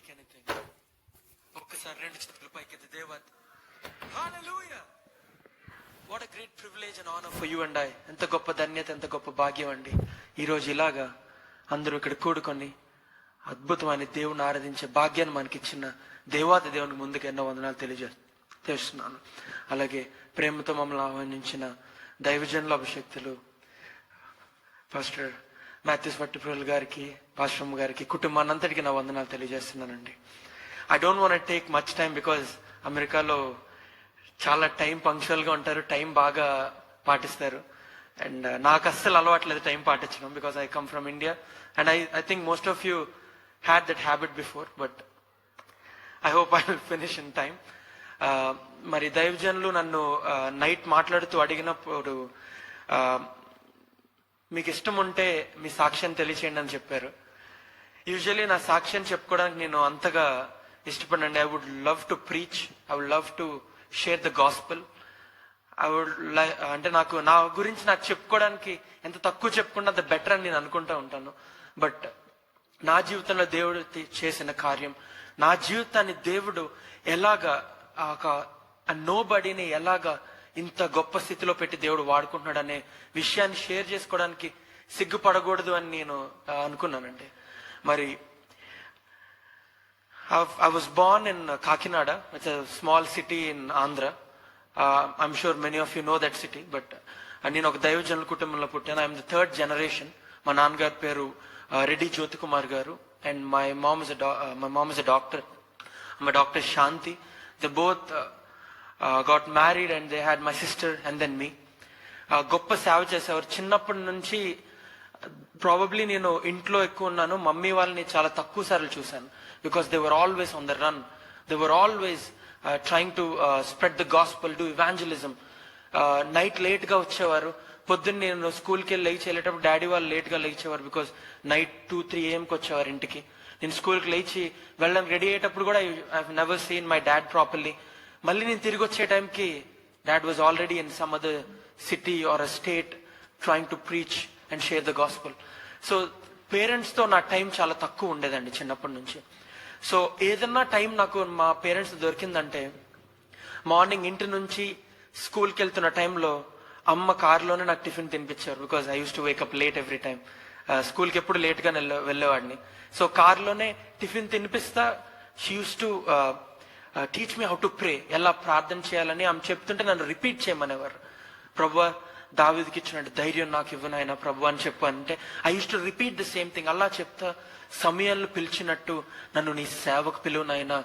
Speak anything. ఒక్కసారి రెండు చేతులు పైకెత్తి దేవా, hallelujah, what a great privilege and honour for you and I. ఎంత గొప్ప ధన్యత, ఎంత గొప్ప భాగ్యం అండి ఈరోజు ఇలాగా అందరూ ఇక్కడ కూడుకొని అద్భుతమైన దేవుని ఆరాధించే భాగ్యాన్ని మనకి ఇచ్చిన దేవాది దేవునికి ముందుకు ఎన్నో వందనాలు తెలియజేస్తున్నాను. అలాగే ప్రేమతో మమ్మల్ని ఆహ్వానించిన దైవజనుల అభిషక్తులు పాస్టర్ మాథ్యూస్ వట్టిప్రోలు గారికి, పాస్టరమ్మ గారికి, కుటుంబాన్నంతటికి నా వందనాలు తెలియజేస్తున్నానండి. I don't want take much time because అమెరికాలో చాలా టైం పంక్చువల్గా ఉంటారు, టైం బాగా పాటిస్తారు. అండ్ నాకు అస్సలు అలవాట్లేదు టైం పాటించడం because I come from India and I think most of you had that habit before, but I hope I will finish in time. మరి దైవజనులు నన్ను నైట్ మాట్లాడుతూ అడిగినప్పుడు మీకు ఇష్టం ఉంటే మీ సాక్ష్యం తెలియచేయండి అని చెప్పారు. యూజువల్లీ నా సాక్ష్యం చెప్పుకోవడానికి నేను అంతగా ఇష్టపడండి. I would love to preach, I would love to share the gospel. I would అంటే నా గురించి నాకు చెప్పుకోవడానికి ఎంత తక్కువ చెప్పుకున్నా ద బెటర్ అని నేను అనుకుంటూ ఉంటాను. బట్ నా జీవితంలో దేవుడు చేసిన కార్యం, నా జీవితాన్ని దేవుడు ఎలాగా నో బడీని ఎలాగా ఇంత గొప్ప స్థితిలో పెట్టి దేవుడు వాడుకుంటున్నాడు అనే విషయాన్ని షేర్ చేసుకోవడానికి సిగ్గుపడకూడదు అని నేను అనుకున్నానండి. మరి I was born in Kakinada. It's a small city in Andhra. I'm sure many of you know that city. But నేను ఒక దైవజనుల కుటుంబంలో పుట్టాను. I'm the third generation. మా నాన్నగారి పేరు రెడ్డి జ్యోతి కుమార్ గారు. And my mom is a doctor. Dr. Shanti. They both got married and they had my sister and then me. గొప్ప సేవ చేసేవారు. చిన్నప్పటి నుంచి ప్రాబబ్లీ నేను ఇంట్లో ఎక్కువ ఉన్నాను, మమ్మీ వాళ్ళని చాలా తక్కువ సార్లు చూశాను. Because they were always on the run, they were always trying to spread the gospel, do evangelism. Night లేట్గా వచ్చేవారు. పొద్దున్న నేను స్కూల్కి వెళ్ళి లేచి వెళ్ళేటప్పుడు డాడీ వాళ్ళు లేట్గా లేచేవారు బికాస్ నైట్ 2-3 AM వచ్చేవారు ఇంటికి. నేను స్కూల్కి లేచి వెళ్ళడం రెడీ అయ్యేటప్పుడు కూడా I never seen my dad properly. మళ్ళీ నేను తిరిగి వచ్చే టైంకి dad was already in some other city or a state trying to preach and share the gospel. So పేరెంట్స్తో నా టైం చాలా తక్కువ ఉండేదండి చిన్నప్పటి నుంచి. సో ఏదన్నా టైం నాకు మా పేరెంట్స్ దొరికిందంటే మార్నింగ్ ఇంటి నుంచి స్కూల్కి వెళ్తున్న టైంలో అమ్మ కారులోనే నాకు టిఫిన్ తినిపించారు. Because I use to wake up late every time. స్కూల్కి ఎప్పుడు లేట్గా వెళ్ళేవాడిని. సో కారులోనే టిఫిన్ తినిపిస్తా she use to teach me how to pray, ఎలా ప్రార్థన చేయాలని ఆమె చెప్తుంటే నన్ను రిపీట్ చేయమనేవారు. ప్రభువా, దావీదుకి ఇచ్చినట్టు ధైర్యం నాకు ఇవ్వనైనా ప్రభు అని చెప్పానంటే I use to repeat the same thing. అలా చెప్తా సమయాలను పిలిచినట్టు నన్ను నీ సేవకు పిలువనైనా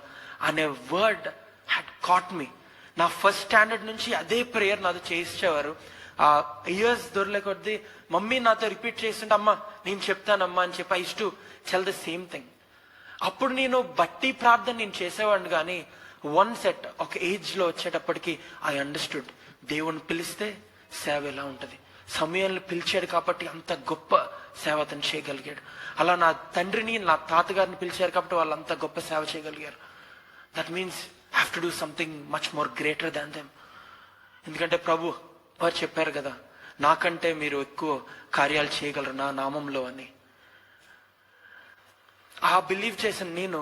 అనే వర్డ్ హ్యాడ్ కాట్ మీ. నా ఫస్ట్ స్టాండర్డ్ నుంచి అదే ప్రేయర్ నాతో చేయించేవారు. ఇయర్స్ దొరలే కొద్దీ మమ్మీ నాతో రిపీట్ చేస్తుంటే అమ్మా నేను చెప్తానమ్మా అని చెప్పి I use to tell the same thing. అప్పుడు నేను బట్టి ప్రార్థన నేను చేసేవాడిని, కానీ వన్ సెట్ ఒక ఏజ్లో వచ్చేటప్పటికి ఐ అండర్స్టూడ్ దేవుని పిలిస్తే సేవ ఎలా ఉంటుంది. సమయాన్ని పిలిచాడు కాబట్టి అంత గొప్ప సేవ అతను చేయగలిగాడు. అలా నా తండ్రిని నా తాతగారిని పిలిచారు కాబట్టి వాళ్ళు అంత గొప్ప సేవ చేయగలిగారు. That means I have to do something much more greater than them. ఎందుకంటే ప్రభు వారు చెప్పారు కదా, నాకంటే మీరు ఎక్కువ కార్యాలు చేయగలరు నా నామంలో అని. ఆ బిలీవ్ చేసిన నేను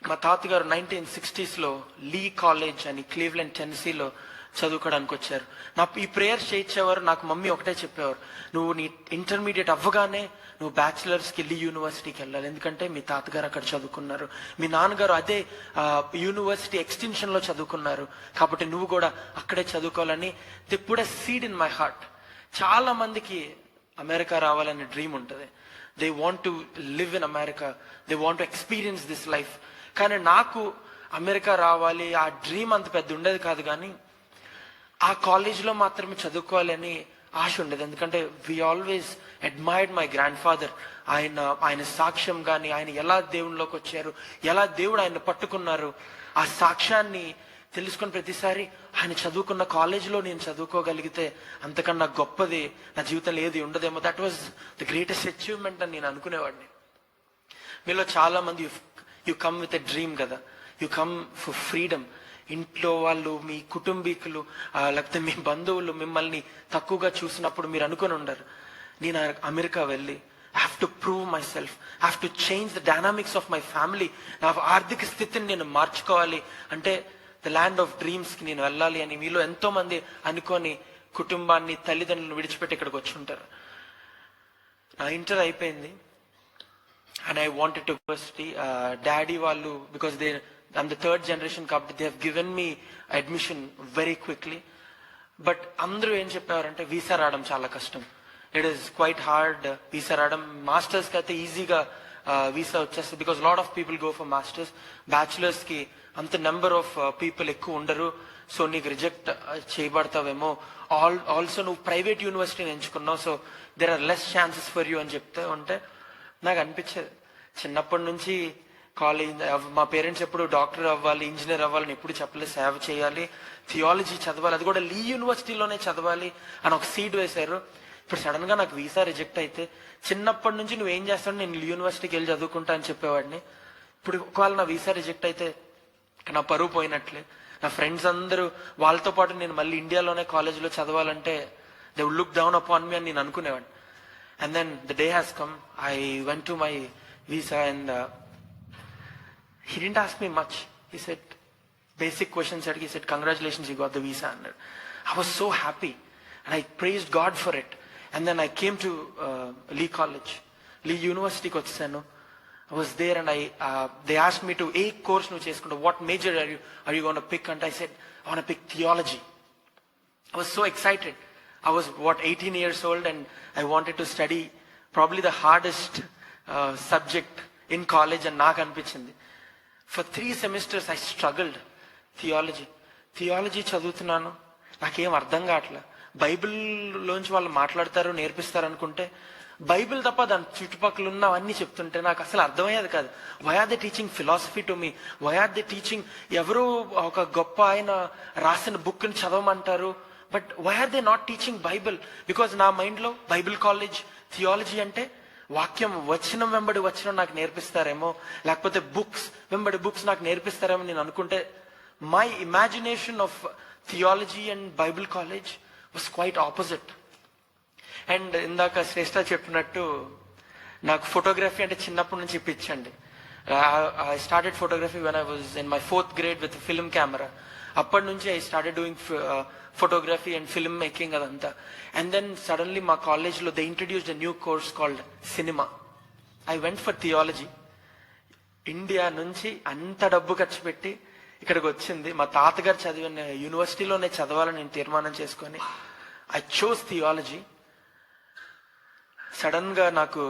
మా తాతగారు 1960s లీ కాలేజ్ అని క్లీవ్లాండ్ టెన్నెసీలో చదువుకోవడానికి వచ్చారు. ఈ ప్రేయర్ చేయించేవారు. నాకు మమ్మీ ఒకటే చెప్పేవారు, నువ్వు నీ ఇంటర్మీడియట్ అవ్వగానే నువ్వు బ్యాచిలర్స్కి లీ యూనివర్సిటీకి వెళ్ళాలి, ఎందుకంటే మీ తాతగారు అక్కడ చదువుకున్నారు, మీ నాన్నగారు అదే యూనివర్సిటీ ఎక్స్టెన్షన్లో చదువుకున్నారు, కాబట్టి నువ్వు కూడా అక్కడే చదువుకోవాలని they put a seed in my heart. చాలా మందికి అమెరికా రావాలనే డ్రీమ్ ఉంటుంది. They want to live in America, they want to experience this life. కానీ నాకు అమెరికా రావాలి ఆ డ్రీమ్ అంత పెద్ద ఉండేది కాదు, కానీ ఆ కాలేజ్లో మాత్రమే చదువుకోవాలి అని ఆశ ఉండేది. ఎందుకంటే we always admired my grand father. ఆయన సాక్ష్యం కానీ, ఆయన ఎలా దేవునిలోకి వచ్చారు, ఎలా దేవుడు ఆయన పట్టుకున్నారు, ఆ సాక్ష్యాన్ని తెలుసుకుని ప్రతిసారి ఆయన చదువుకున్న కాలేజ్లో నేను చదువుకోగలిగితే అంతకన్నా గొప్పది నా జీవితంలో ఏది ఉండదేమో. That was the greatest achievement అని నేను అనుకునేవాడిని. మీలో చాలా మంది you come with a dream కదా, యు కమ్ ఫర్ ఫ్రీడమ్. ఇంట్లో వాళ్ళు, మీ కుటుంబీకులు, లేకపోతే మీ బంధువులు మిమ్మల్ని తక్కువగా చూసినప్పుడు మీరు అనుకుని ఉండరు, నేను అమెరికా వెళ్ళి I have to prove my self, I have to change the dynamics of my family. నా ఆర్థిక స్థితిని నేను మార్చుకోవాలి అంటే ద ల్యాండ్ ఆఫ్ డ్రీమ్స్కి నేను వెళ్ళాలి అని మీలో ఎంతో మంది అనుకొని కుటుంబాన్ని, తల్లిదండ్రులను విడిచిపెట్టి ఇక్కడికి వచ్చి ఉంటారు. నా ఇంటర్ అయిపోయింది and I wanted to university. Daddy వాళ్ళు, because I'm the third generation కాబట్టి they have given me admission very quickly. But అందరూ ఏం చెప్పేవారంటే వీసా రావడం చాలా కష్టం, it is quite hard visa రావడం. మాస్టర్స్కి అయితే ఈజీగా వీసా వచ్చేస్తుంది because lot of people go for masters. బ్యాచులర్స్కి అంత నెంబర్ ఆఫ్ పీపుల్ ఎక్కువ ఉండరు, సో నీకు రిజెక్ట్ చేయబడతావేమో. ఆల్సో నువ్వు ప్రైవేట్ యూనివర్సిటీని ఎంచుకున్నావు, so there are less chances for you అని చెప్తే ఉంటే నాకు అనిపించేది. చిన్నప్పటి నుంచి కాలేజ్, మా పేరెంట్స్ ఎప్పుడు డాక్టర్ అవ్వాలి, ఇంజనీర్ అవ్వాలని ఎప్పుడు చెప్పలేదు, సేవ చేయాలి, థియాలజీ చదవాలి, అది కూడా లీ యూనివర్సిటీలోనే చదవాలి అని ఒక సీట్ వేశారు. ఇప్పుడు సడన్ గా నాకు వీసా రిజెక్ట్ అయితే చిన్నప్పటి నుంచి నువ్వేం చేస్తావు, నేను లీ యూనివర్సిటీకి వెళ్ళి చదువుకుంటా అని చెప్పేవాడిని. ఇప్పుడు ఒకవేళ నా వీసా రిజెక్ట్ అయితే నా పరువు పోయినట్లే. నా ఫ్రెండ్స్ అందరూ వాళ్ళతో పాటు నేను మళ్ళీ ఇండియాలోనే కాలేజ్లో చదవాలంటే they would look down upon me అని నేను అనుకునేవాడిని. And then the day has come, I went to my visa and he didn't ask me much. He said basic questions, he said congratulations, you got the visa. And I was so happy and I praised God for it. And then I came to Lee College, Lee University ko vachesanu. I was there and they asked me to course nu cheskunta, what major are you going to pick? And I said I want to pick theology. I was so excited. I was 18 years old and I wanted to study probably the hardest subject in college and నాకు అనిపించింది. For 3 semesters I struggled. Theology చదువుతున్నాను, నాకేం అర్థం కావట్లే. బైబిల్లోంచి వాళ్ళు మాట్లాడతారు, నేర్పిస్తారు అనుకుంటే బైబిల్ తప్ప దాని చుట్టుపక్కల ఉన్నవన్నీ చెప్తుంటే నాకు అసలు అర్థమయ్యేది కాదు. Why are they teaching philosophy to me? Why are they teaching, ఎవరో ఒక గొప్ప ఆయన రాసిన బుక్ని చదవమంటారు, but why are they not teaching Bible? Because నా మైండ్లో బైబిల్ కాలేజ్, థియాలజీ అంటే వాక్యం వచనం వెంబడి వచనం నాకు నేర్పిస్తారేమో, లేకపోతే బుక్స్ వెంబడి బుక్స్ నాకు నేర్పిస్తారేమో నేను అనుకుంటే my imagination of theology and Bible college was quite opposite. And ఇందాక శ్రేష్ఠ చెప్పినట్టు నాకు ఫోటోగ్రఫీ అంటే చిన్నప్పటి నుంచి పిచ్చండి. I started photography when I was in my 4th grade with film camera. అప్పటి నుంచి I started doing photography and film making adanta. And then suddenly my college lo they introduced a new course called cinema. I went for theology. India నుంచి అంత డబ్బు ఖర్చు పెట్టి ఇక్కడికి వచ్చింది మా తాతగారు చదివిన యూనివర్సిటీలోనే చదవాలని నేను తీర్మానం చేసుకొని ఐ చోస్ థియాలజీ. సడన్ గా నాకు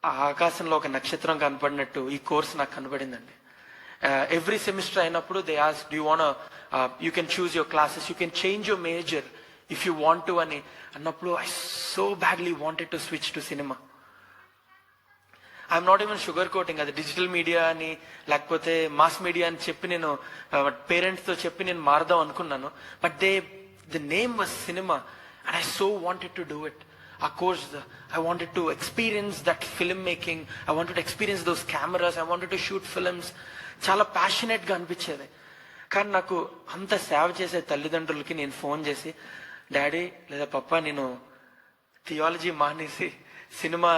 ఆ ఆకాశంలో ఒక నక్షత్రం కనపడినట్టు ఈ కోర్స్ నాకు కనపడిందండి. ఎవ్రీ సెమిస్టర్ అయినప్పుడు they ask, do you want you can choose your classes, you can change your major if you want to అని అన్నప్పుడు I so badly wanted to switch to cinema. I'm not even sugar coating, అది digital media అని లేకపోతే mass media అని చెప్పి నేను పేరెంట్స్తో చెప్పి నేను మారదాం అనుకున్నాను. But the name was cinema and I so wanted to do it. Of course, I wanted to experience that film making, I wanted to experience those cameras, I wanted to shoot films. చాలా ప్యాషనేట్గా అనిపించేది. కానీ నాకు అంత సేవ చేసే తల్లిదండ్రులకి నేను phone చేసి, డాడీ లేదా పప్పా నేను థియాలజీ మానేసి సినిమా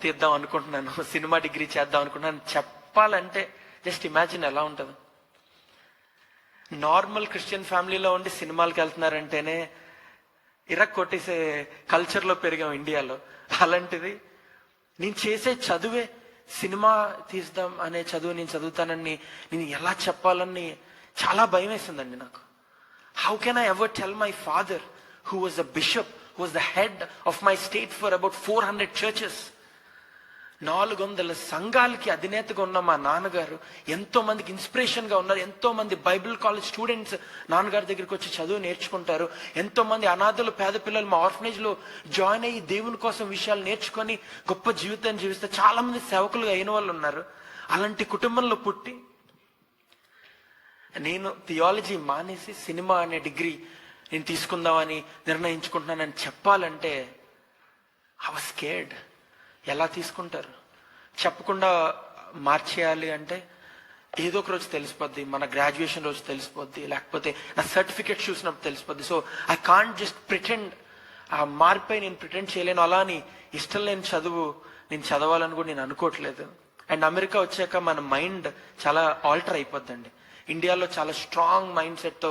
తీద్దాం అనుకుంటున్నాను, సినిమా డిగ్రీ చేద్దాం అనుకుంటున్నాను చెప్పాలంటే జస్ట్ ఇమాజిన్ ఎలా ఉంటుంది. నార్మల్ క్రిస్టియన్ ఫ్యామిలీలో ఉండి సినిమాలకు వెళ్తున్నారంటేనే ఇరక్ కొట్టేసే కల్చర్లో పెరిగాం ఇండియాలో. అలాంటిది నేను చేసే చదువే సినిమా తీద్దాం అనే చదువు నేను చదువుతానని నేను ఎలా చెప్పాలని చాలా భయం వేసిందండి నాకు. How can I ever tell my father who was the bishop, who was the head of my state for about 400 churches, 400 సంఘాలకి అధినేతగా ఉన్న మా నాన్నగారు ఎంతో మందికి ఇన్స్పిరేషన్ గా ఉన్నారు. ఎంతో మంది బైబిల్ కాలేజ్ స్టూడెంట్స్ నాన్నగారి దగ్గరికి వచ్చి చదువు నేర్చుకుంటారు. ఎంతో మంది అనాథలు, పేద పిల్లలు మా ఆర్ఫనేజ్ లో జాయిన్ అయ్యి దేవుని కోసం విషయాలు నేర్చుకొని గొప్ప జీవితాన్ని జీవిస్తే చాలా మంది సేవకులుగా అయిన వాళ్ళు ఉన్నారు. అలాంటి కుటుంబంలో పుట్టి నేను థియాలజీ మానేసి సినిమా అనే డిగ్రీ నేను తీసుకుందామని నిర్ణయించుకుంటున్నానని చెప్పాలంటే ఐ వాజ్ స్కేర్డ్. ఎలా తీసుకుంటారు? చెప్పకుండా మార్చేయాలి అంటే ఏదో ఒక రోజు తెలిసిపోద్ది, మన గ్రాడ్యుయేషన్ రోజు తెలిసిపోద్ది, లేకపోతే నా సర్టిఫికేట్ చూసినప్పుడు తెలిసిపోద్ది. So I can't just pretend ఆ మార్పై నేను ప్రిటెండ్ చేయలేను. అలా అని ఇష్టం లేని చదువు నేను చదవాలని కూడా నేను అనుకోవట్లేదు. అండ్ అమెరికా వచ్చాక మన మైండ్ చాలా ఆల్టర్ అయిపోద్దండి. ఇండియాలో చాలా స్ట్రాంగ్ మైండ్ సెట్తో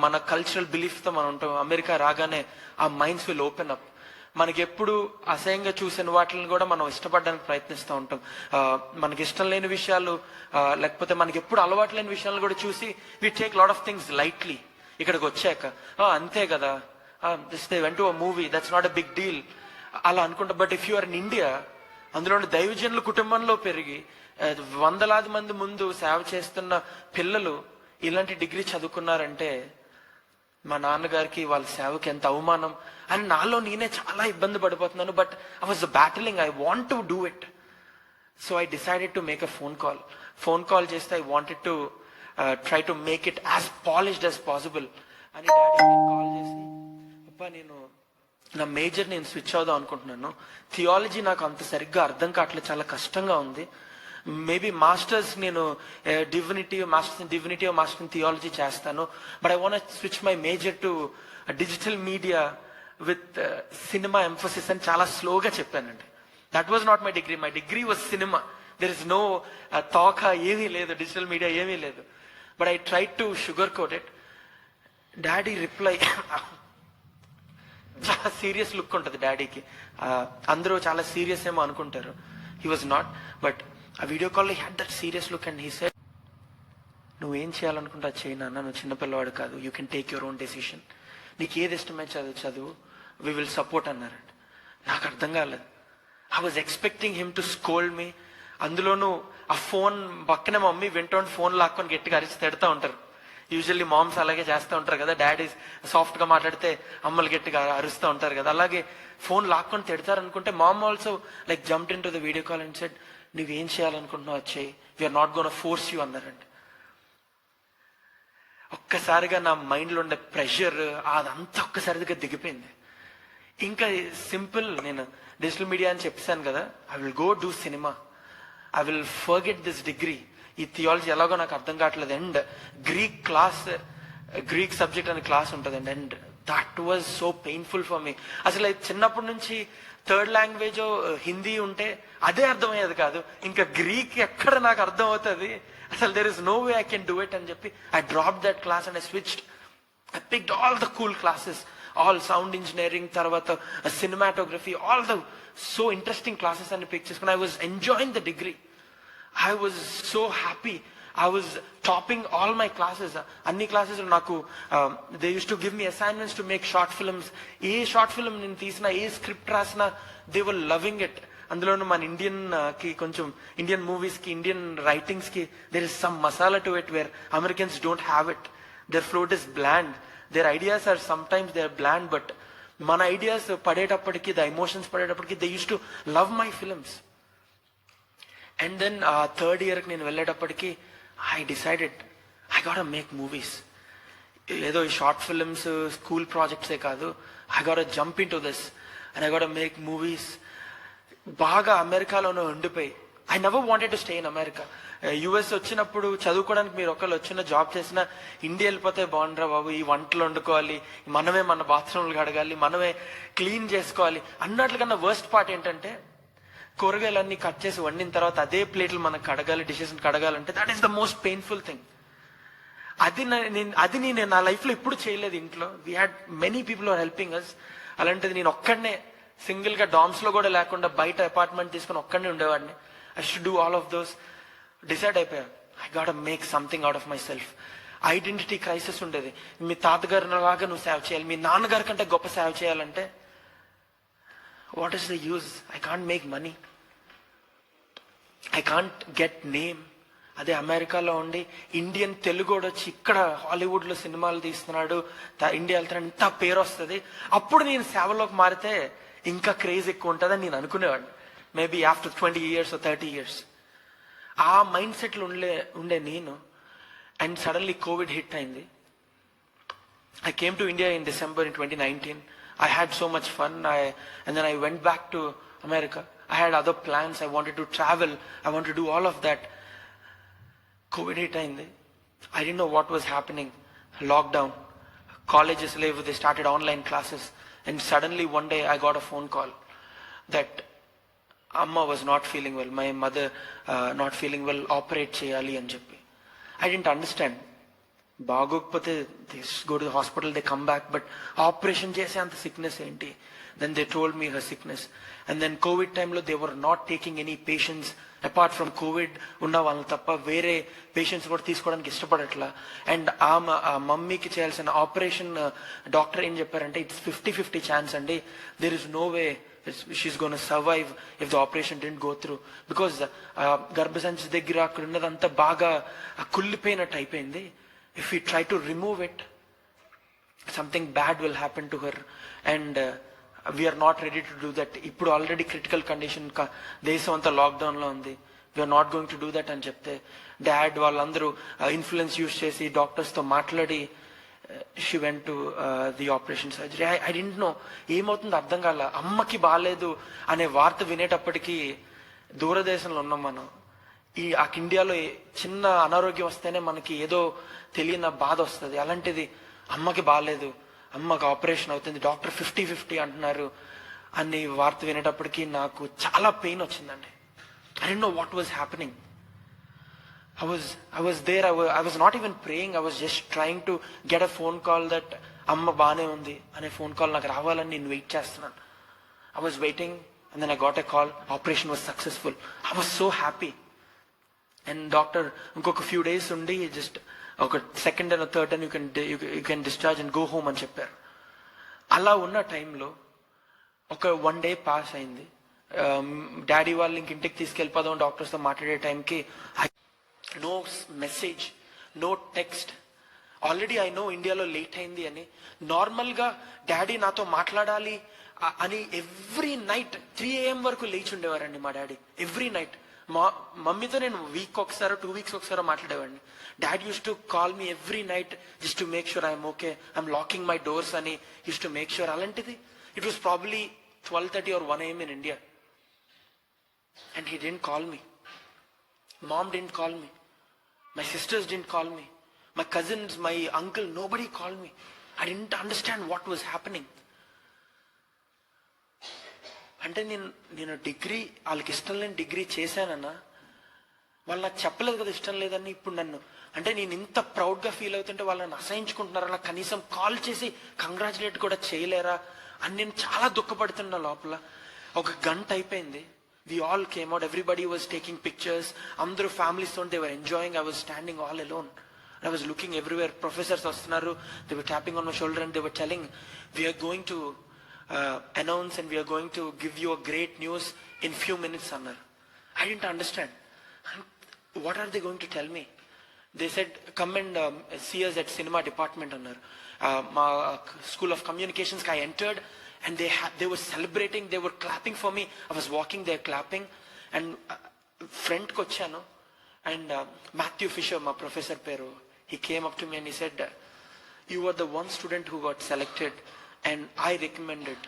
మన కల్చరల్ బిలీఫ్తో మనం ఉంటాం. అమెరికా రాగానే ఆ మైండ్స్ విల్ ఓపెన్ అప్. మనకి ఎప్పుడు అసహ్యంగా చూసిన వాటిని కూడా మనం ఇష్టపడడానికి ప్రయత్నిస్తూ ఉంటాం. మనకి ఇష్టం లేని విషయాలు, లేకపోతే మనకి ఎప్పుడు అలవాటు లేని విషయాలు కూడా చూసి we take lot of things lightly. ఇక్కడికి వచ్చాక అంతే కదా, they went to a movie, that's not a big deal అలా అనుకుంటా. But if you are in India, అందులో దైవజనుల కుటుంబంలో పెరిగి వందలాది మంది ముందు సేవ చేస్తున్న పిల్లలు ఇలాంటి డిగ్రీ చదువుకున్నారంటే మా నాన్నగారికి వాళ్ళ సేవకి ఎంత అవమానం అని నాలో నేనే చాలా ఇబ్బంది పడిపోతున్నాను. But I was battling, I want to do it. So I decided to make a phone call చేస్తే I wanted to try to make it as polished as possible అని డాడీ కాల్ చేసి, అప్ప నేను నా మేజర్ నేను switch అవుదాం అనుకుంటున్నాను, theology నాకు అంత సరిగ్గా అర్థం కావట్లేదు, చాలా కష్టంగా ఉంది, మేబీ మాస్టర్స్ నేను మాస్టర్స్ ఇన్ థియాలజీ చేస్తాను, but I want switch my major to digital media with cinema emphasis అని చాలా స్లోగా చెప్పానండి. That was not my degree. My degree was cinema. There is no talk ఏమీ లేదు, డిజిటల్ మీడియా ఏమీ లేదు. But I try to sugar coat it. Daddy reply చాలా serious look ఉంటుంది డాడీకి. అందరూ చాలా సీరియస్ ఏమో అనుకుంటారు. హీ వాజ్ నాట్, బట్ ఆ వీడియో కాల్లో he had that serious look and he said, నువ్వేం చేయాలనుకుంటా చేయి నాన్న, నువ్వు చిన్నపిల్లవాడు కాదు, you can take your own decision, నీకు ఏది ఇష్టమై చదువు, వీ విల్ సపోర్ట్ అన్నారండి. నాకు అర్థం కాలేదు. I was expecting him to scold me. అందులోనూ ఆ ఫోన్ పక్కన మమ్మీ వింటోండి ఫోన్ లాక్కొని గట్టిగా అరిచి తిడతా ఉంటారు. యూజువల్లీ మామ్స్ అలాగే చేస్తూ ఉంటారు కదా, డాడీస్ సాఫ్ట్ గా మాట్లాడితే అమ్మలు గట్టిగా అరుస్తూ ఉంటారు కదా, అలాగే ఫోన్ లాక్కొని తిడతారు అనుకుంటే mom also like jumped into the video call and said, నువ్వేం చేయాలనుకుంటున్నావు వచ్చేయి, we're not gonna force you అన్నారండి. ఒక్కసారిగా నా మైండ్లో ఉండే ప్రెషర్ అదంతా ఒక్కసారిగా దిగిపోయింది. ఇంకా సింపుల్, నేను డిజిటల్ మీడియా అని చెప్పాను కదా, I will go do cinema, I will forget this degree, ఈ థియాలజీ ఎలాగో నాకు అర్థం కావట్లేదు. అండ్ గ్రీక్ సబ్జెక్ట్ అనే క్లాస్ ఉంటుందండి. And that was so painful for me. అసలు చిన్నప్పటి నుంచి థర్డ్ లాంగ్వేజ్ హిందీ ఉంటే అదే అర్థమయ్యేది కాదు, ఇంకా గ్రీక్ ఎక్కడ నాకు అర్థం అవుతుంది, అసలు there is no way I can do it అని చెప్పి I drop that class and I switched. I picked all the cool classes, all sound engineering, తర్వాత cinematography, all the so interesting classes అన్ని pick చేసుకుని I was enjoying the degree. I was so happy. I was topping all my classes. అన్ని classes నాకు they used to give me assignments to make short films. A short film నేను తీసినా, a script రాసినా they were loving it. అందులోనూ మన Indian కి కొంచెం Indian movies కి, ఇండియన్ రైటింగ్స్ కి there is some masala to it where Americans don't have it. Their float is bland. Their ideas are sometimes they are bland, but మన ideas పడేటప్పటికి, the emotions పడేటప్పటికి they used to love my films. And then third ఇయర్కి నేను వెళ్ళేటప్పటికి I decided I got make movies. ఏదో ఈ short films, school ప్రాజెక్ట్సే కాదు, I got jump into this and I got make movies. బాగా అమెరికాలోనే ఉండిపోయి, I never wanted to stay in America. US వచ్చినప్పుడు చదువుకోవడానికి మీరు ఒకళ్ళు వచ్చిన జాబ్ చేసినా, ఇండియా వెళ్ళిపోతే బాగుండ్రా బాబు, ఈ వంటలు వండుకోవాలి, మనమే మన బాత్రూమ్లు కడగాలి, మనమే క్లీన్ చేసుకోవాలి అన్నట్లుగా. వర్స్ట్ పార్ట్ ఏంటంటే, కూరగాయలన్నీ కట్ చేసి వండిన తర్వాత అదే ప్లేట్లు మనకు కడగాలి, డిషెస్ కడగాలంటే that is the most painful thing. అది నేను నా లైఫ్లో ఎప్పుడు చేయలేదు. ఇంట్లో we had many people are helping us. అలాంటిది నేను ఒక్కడనే సింగిల్ గా డామ్స్ లో కూడా లేకుండా బయట అపార్ట్మెంట్ తీసుకుని ఒక్కడనే ఉండేవాడిని. I should do all of those. Decide అయిపోయాను, I got make something out of myself. Identity crisis ఉండేది. మీ తాతగారి లాగా నువ్వు సేవ చేయాలి, మీ నాన్నగారి కంటే గొప్ప సేవ చేయాలంటే what is the use? I can't make money, I can't get name. అదే అమెరికాలో ఉండి ఇండియన్ తెలుగోడు వచ్చి ఇక్కడ హాలీవుడ్ లో సినిమాలు తీస్తున్నాడు, ఇండియా వెళ్తున్నాడు, ఇంత పేరు వస్తుంది, అప్పుడు నేను సేవలోకి మారితే ఇంకా క్రేజ్ ఎక్కువ ఉంటుందని నేను అనుకునేవాడిని. Maybe after 20 years or 30 years ఆ మైండ్ సెట్లు ఉండే నేను. అండ్ సడన్లీ కోవిడ్ హిట్ అయింది. I came to India in December in 2019. I had so much fun. And then I went back to America. I had other plans. I wanted to travel. I wanted to do all of that. COVID hit అయింది. I didn't know what was happening. Lockdown. Colleges they started online classes. And suddenly one day I got a phone call that Amma was not feeling well, my mother not feeling well, operate cheyali అని చెప్పి. I didn't understand. బాగోకపోతే they go to the hospital, they come back, but operation చేసే అంత sickness ఏంటి? Then they told me her sickness. And then COVID time lo they were not taking any patients apart from COVID ఉన్న వాళ్ళని తప్ప వేరే patients కూడా తీసుకోవడానికి ఇష్టపడట్లా. And ఆ మమ్మీకి చేయాల్సిన ఆపరేషన్ డాక్టర్ ఏం చెప్పారంటే ఇట్స్ 50-50 ఛాన్స్ అండి, there is no way she's gonna survive if the operation didn't go through, because గర్భసంచి దగ్గర అక్కడ ఉన్నదంతా బాగా కుళ్ళిపోయినట్టు అయిపోయింది. If you try to remove it something bad will happen to her and we're not ready to do that. ఇప్పుడు already critical condition, దేశం అంతా లాక్డౌన్లో ఉంది, we're not going to do that అని చెప్తే డాడ్ వాళ్ళందరూ ఇన్ఫ్లుయెన్స్ యూస్ చేసి డాక్టర్స్తో మాట్లాడి she went to the operation surgery. I didn't know ఏమవుతుందో అర్థం కాల. అమ్మకి బాగాలేదు అనే వార్త వినేటప్పటికీ దూరదేశంలో ఉన్నాం మనం. ఇండియాలో చిన్న అనారోగ్యం వస్తేనే మనకి ఏదో తెలియని బాధ వస్తుంది. అలాంటిది అమ్మకి బాగాలేదు, అమ్మకి ఆపరేషన్ అవుతుంది, డాక్టర్ 50-50 అంటున్నారు అని వార్త వినేటప్పటికీ నాకు చాలా పెయిన్ వచ్చిందండి. I don't know what was happening. I was there. I was not even praying. I was just trying to get a phone call that అమ్మ బానే ఉంది అనే ఫోన్ కాల్ నాకు రావాలని నేను వెయిట్ చేస్తున్నాను. I was waiting and then I got a call. Operation was successful. I was so happy. And doctor ఇంకొక few days ఉండి just ఒక second and third and you can discharge and go home అని చెప్పారు. అలా ఉన్న టైంలో ఒక 1 day pass అయింది. డాడీ వాళ్ళు ఇంటికి తీసుకెళ్ళిపోదాం డాక్టర్స్తో మాట్లాడే టైంకి no message, no text. Already I know ఇండియాలో లేట్ అయింది అని. నార్మల్గా డాడీ నాతో మాట్లాడాలి అని ఎవ్రీ నైట్ 3 AM వరకు లేచి ఉండేవారండి మా డాడీ. ఎవ్రీ నైట్ మా మమ్మీతో నేను వీక్ ఒకసారో 2 weeks ఒకసారో మాట్లాడేవాడిని. Dad use to call me every night just to make sure I'm okay, I'm locking my doors అని యూస్ టు మేక్ షూర్. అలాంటిది it was probably 12:30 or 1 AM in India and he didn't call me. Mom didn't call me, my sisters didn't call me, my cousins, my uncle, nobody called me. I didn't understand what was happening. అంటే నేను degree వాళ్ళకి ఇష్టం లేని degree చేశానన్నా వాళ్ళు నాకు చెప్పలేదు కదా ఇష్టం లేదని. ఇప్పుడు నన్ను అంటే నేను ఇంత ప్రౌడ్గా ఫీల్ అవుతుంటే వాళ్ళని అసహించుకుంటున్నారా, నాకు కనీసం కాల్ చేసి కంగ్రాచులేట్ కూడా చేయలేరా అని నేను చాలా దుఃఖపడుతున్నా లోపల. ఒక గంట అయిపోయింది. We all came out, everybody was taking pictures, అందరూ ఫ్యామిలీస్ తో they were enjoying. I was standing all alone. I was looking everywhere. Professors వస్తున్నారు, they were tapping on my shoulder and they were telling, we are going to announce and we are going to give you a great news in few minutes అన్నారు. I didn't understand. What are they going to tell me? They said come and see us at cinema department అన్నారు. మా School of Communications I entered and they were celebrating, they were clapping for me. I was walking there clapping and front కి వచ్చాను and Matthew Fisher, my professor పేరు, he came up to me and he said, you were the one student who got selected and I recommended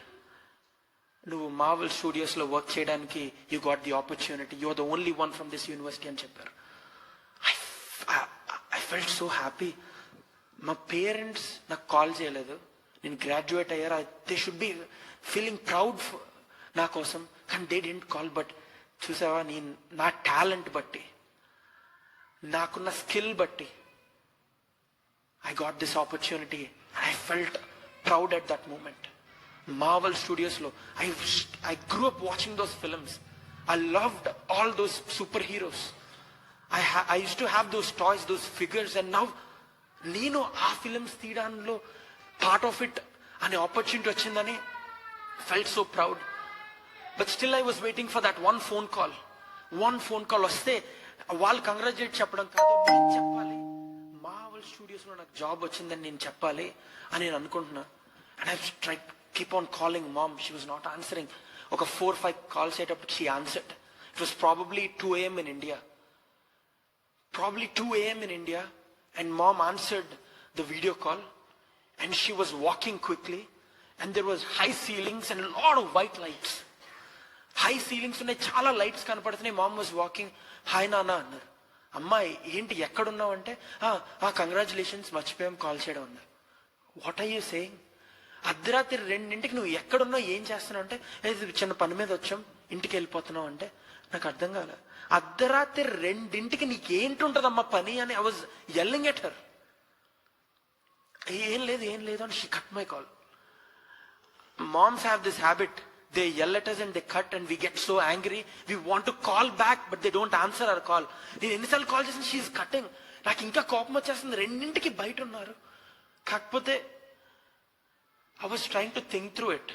నువ్వు Marvel studios లో work చేయడానికి you got the opportunity, you are the only one from this university అని చెప్పారు. I felt so happy. మా parents నాకు call చేయలేదు, నేను graduate అయ్యారు, they should be feeling proud నా కోసం, కానీ దే డెంట్ కాల్. బట్ చూసావా, నేను నా టాలెంట్ బట్టి, నాకున్న స్కిల్ బట్టి I got this opportunity and I felt proud at that moment. Marvel Studios lo I grew up watching those films. I loved all those superheroes. I used to have those toys, those figures, and now nenu aa films తీయడంలో part of it ane opportunity వచ్చిందని felt so proud. But still I was waiting for that one phone call వస్తే వాళ్ళు congratulate చెప్పడం కాదు, నేను చెప్పాలి, Marvel studios లో నాకు job వచ్చిందని నేను చెప్పాలి అని నేను అనుకుంటున్నా. And I tried keep on calling mom, she was not answering. ఒక 4-5 కాల్స్ అయ్యేటప్పుడు she answered. It was probably 2 AM in India. Probably 2 AM in India, and mom answered the video call and she was walking quickly and there was high ceilings and a lot of white lights. High ceilings ఉన్నాయి, చాలా lights కనపడుతున్నాయి. Mom was walking. Hi నాన్న అన్నారు. అమ్మాయి ఏంటి ఎక్కడున్నావు అంటే congratulations మర్చిపోయాం కాల్ చేయడం అన్నారు. What are you saying? అర్ధరాత్రి 2ంటికి నువ్వు ఎక్కడున్నావు, ఏం చేస్తున్నావు అంటే చిన్న పని మీద వచ్చాం ఇంటికి వెళ్ళిపోతున్నావు అంటే నాకు అర్థం కాలే. అర్ధరాత్రి 2ంటికి నీకేంటుంటదమ్మా పని అని I was yelling at her. ఏం లేదు అని she cut my call. Moms have this habit. They yell at us and they cut and we get so angry. We want to call back but they don't answer our call. నేను ఎన్నిసార్లు call చేసిన she is cutting. నాకు ఇంకా కోపం వచ్చేస్తుంది. 2ంటికి బయట ఉన్నారు. కాకపోతే I was trying to think through it.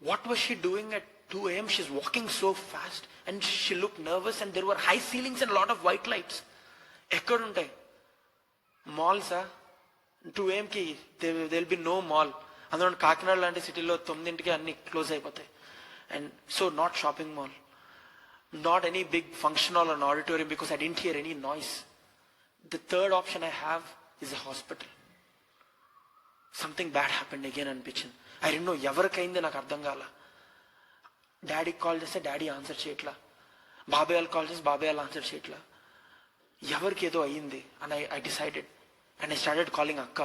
What was she doing at 2 a.m.? She's walking so fast and she looked nervous and there were high ceilings and a lot of white lights. ఎక్కడుంటాయి మాల్సా? 2 a.m.కి there will be no mall. అందులో కాకినాడ లాంటి సిటీలో 9ంటికి అన్ని close అయిపోతాయి. And so not shopping mall, not any big function hall and auditorium because I didn't hear any noise. The third option I have is a hospital. Something bad happened again అనిపించింది. I don't know ఎవరికైంది, నాకు అర్థం కాల. డాడీకి call చేస్తే daddy answer చేయట్లా, బాబాయ్ వాళ్ళు కాల్ చేస్తే బాబాయ్ వాళ్ళు ఆన్సర్ చేయట్లా. ఎవరికి ఏదో అయ్యింది అని I decided and I started calling అక్క.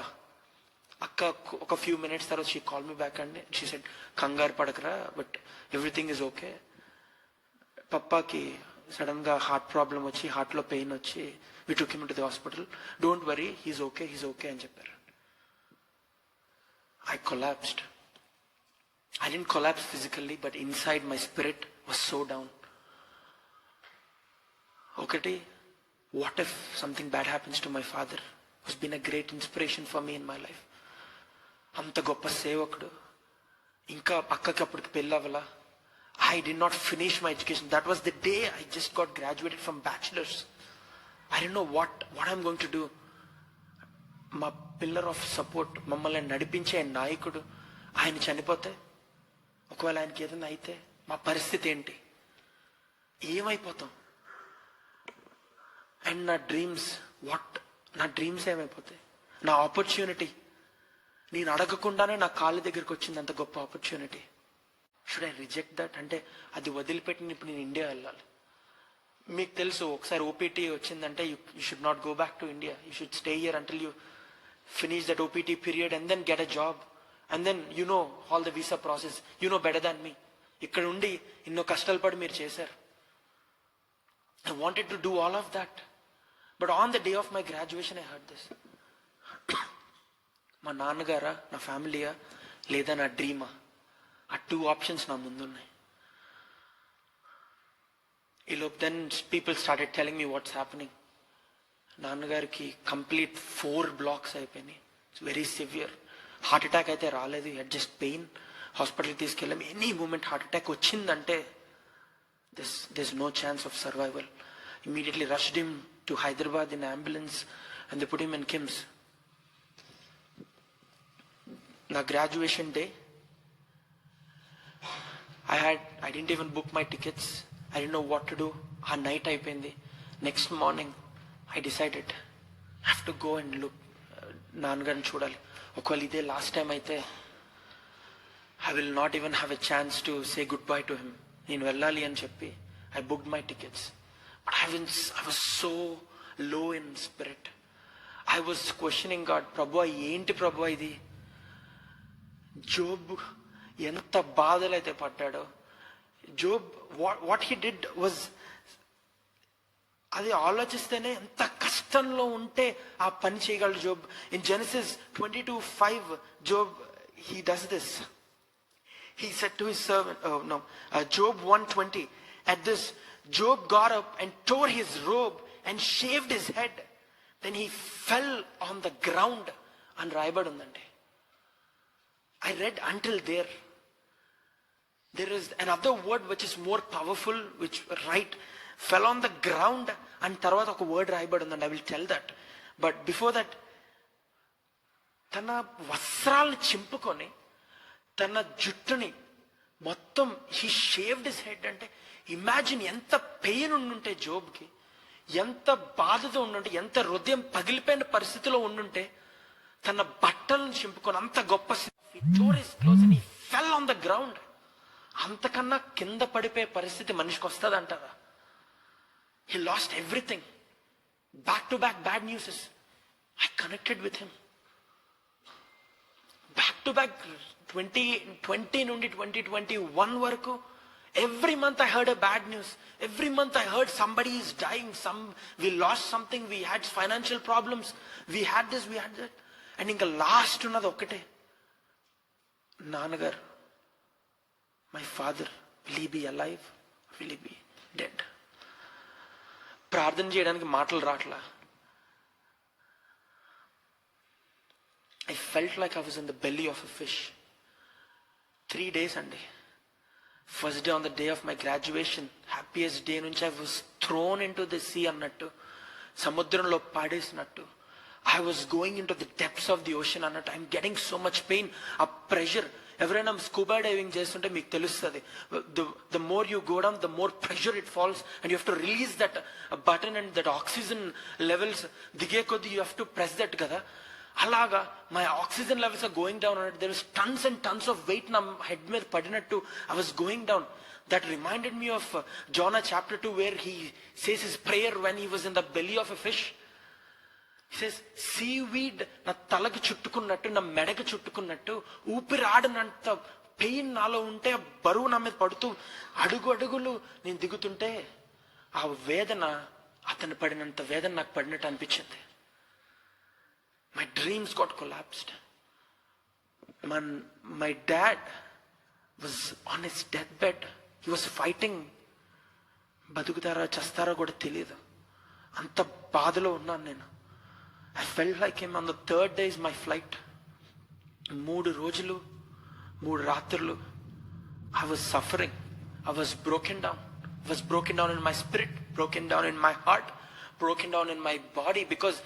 ఒక ఫ్యూ మినిట్స్ తర్వాత she call me back and she said కంగారు పడకరా బట్ ఎవ్రీథింగ్ ఈజ్ ఓకే. పప్పాకి సడన్ గా హార్ట్ ప్రాబ్లం వచ్చి హార్ట్లో పెయిన్ వచ్చి we took him to the hospital. Don't worry, he's okay అని చెప్పారు. I collapsed. I didn't collapse physically, but inside my spirit was so down. Okati, what if something bad happens to my father, who's been a great inspiration for me in my life? Anta goppa sevakudu. Inka akkaki appudu pellavala. I did not finish my education. That was the day I just got graduated from bachelor's. I didn't know what I'm going to do. మా pillar of support, మమ్మల్ని నడిపించే నాయకుడు ఆయన చనిపోతే, ఒకవేళ ఆయనకి ఏదైనా అయితే మా పరిస్థితి ఏంటి, ఏమైపోతాం? అండ్ నా డ్రీమ్స్ ఏమైపోతాయి? నా ఆపర్చునిటీ నేను అడగకుండానే నా కాళ్ళ దగ్గరికి వచ్చింది, అంత గొప్ప opportunity. Should I reject that? అంటే అది వదిలిపెట్టి ఇప్పుడు నేను ఇండియా వెళ్ళాలి. మీకు తెలుసు, ఒకసారి ఓపీటీ వచ్చిందంటే you should not go back to India. You should stay here until you finish that OPT period and then get a job. And then you know all the visa process. You know better than me. ఇక్కడ ఉండి ఎన్నో కష్టాలు పడి మీరు చేశారు. I wanted to do all of that. But on the day of my graduation I heard this. మా నాన్నగారా, నా ఫ్యామిలీయా, లేదా నా డ్రీమా? ఆ 2 ఆప్షన్స్ నా ముందున్నాయి. Then people started telling me what's happening. నాన్నగారికి కంప్లీట్ 4 బ్లాక్స్ అయిపోయినాయి. It's very severe. Heart attack అయితే రాలేదు, జస్ట్ పెయిన్. హాస్పిటల్కి తీసుకెళ్ళాం. ఎనీ మూమెంట్ హార్ట్ అటాక్ వచ్చిందంటే this no chance of survival. Immediately rushed him to Hyderabad in ambulance and they put him in KIMS. నా graduation day I didn't even book my tickets. I didn't know what to do. ఆ night అయిపోయింది. Next morning I decided I have to go and look. నాన్నగారిని చూడాలి. ఒకవేళ ఇదే last time అయితే I will not even have a chance to say goodbye to him. నేను వెళ్ళాలి అని చెప్పి I booked my tickets. But I was so low in spirit. I was questioning God. ప్రభువా, ఏంటి ప్రభువా ఇది? జోబ్ ఎంత బాధలు అయితే పడ్డాడో. Job what he did was, అది ఆలోచిస్తేనే ఎంత కష్టంలో ఉంటే ఆ పని చేయగలడు Job. In Genesis 22:5 Job he does this. He said to his servant, Job 1:20, at this Job got up and tore his robe and shaved his head. Then he fell on the ground. అని రాయబడి ఉందండి. I read until there. There is another word which is more powerful, which fell on the ground, and తర్వాత ఒక word రాయబడి ఉందండి. I will tell that. But before that తన వస్త్రాలను చింపుకొని తన జుట్టుని మొత్తం హీ షేవ్డ్ హిస్ హెడ్. అంటే ఇమాజిన్ ఎంత పెయిన్ ఉండుంటే జోబ్కి, ఎంత బాధతో ఉండుంటే, ఎంత హృదయం పగిలిపోయిన పరిస్థితిలో ఉండుంటే తన బట్టలను చింపుకొని అంత గొప్ప ఫెల్ ఆన్ ద గ్రౌండ్. అంతకన్నా కింద పడిపోయే పరిస్థితి మనిషికి వస్తుంది అంటారా? He lost everything. Back to back bad news. I connected with him. Back to back 2020 నుండి 2021 వరకు every month I heard a bad news. Every month I heard somebody is dying, we lost something, we had financial problems, we had this, we had that. And inka last ఉన్నది ఒక్కటే, నాన్నగారు, my father, will he be alive or will he be dead? ప్రార్థన చేయడానికి మాటలు రాట్లా. I felt like I was in the belly of a fish. 3 days అండి. First day on the day of my graduation, happiest day నుంచి I was thrown into the sea అన్నట్టు, సముద్రంలో పాడేసినట్టు. I was going into the depths of the ocean అన్నట్టు. I'm getting so much pain, a pressure. ఎవరైనా scuba diving చేస్తుంటే మీకు తెలుస్తుంది, the more you go down, the more pressure it falls, and you have to release that button, and that oxygen levels దిగే కొద్ది you have to press that కదా. అలాగా my oxygen levels are going down అన్నట్టు. There is tons and tons of weight నా head మీద పడినట్టు I was going down. That reminded me of Jonah chapter 2 where he says his prayer when he was in the belly of a fish. He says seaweed నా తలకి చుట్టుకున్నట్టు, నా మెడకి చుట్టుకున్నట్టు, ఊపిరాడనంత pain నాలో ఉంటే, బరువు నా మీద పడుతూ అడుగు అడుగులు నేను దిగుతుంటే ఆ వేదన, అతను పడినంత వేదన నాకు పడినట్టు అనిపించింది. My dreams got collapsed. My dad was on his deathbed. He was fighting. బతుకుతారా చస్తారా కూడా తెలియదు, అంత బాధలో ఉన్నాను నేను. I felt like him. On the 3rd day is my flight. 3 రోజులు 3 రాత్రులు I was suffering. I was broken down. I was broken down in my spirit, broken down in my heart, broken down in my body. Because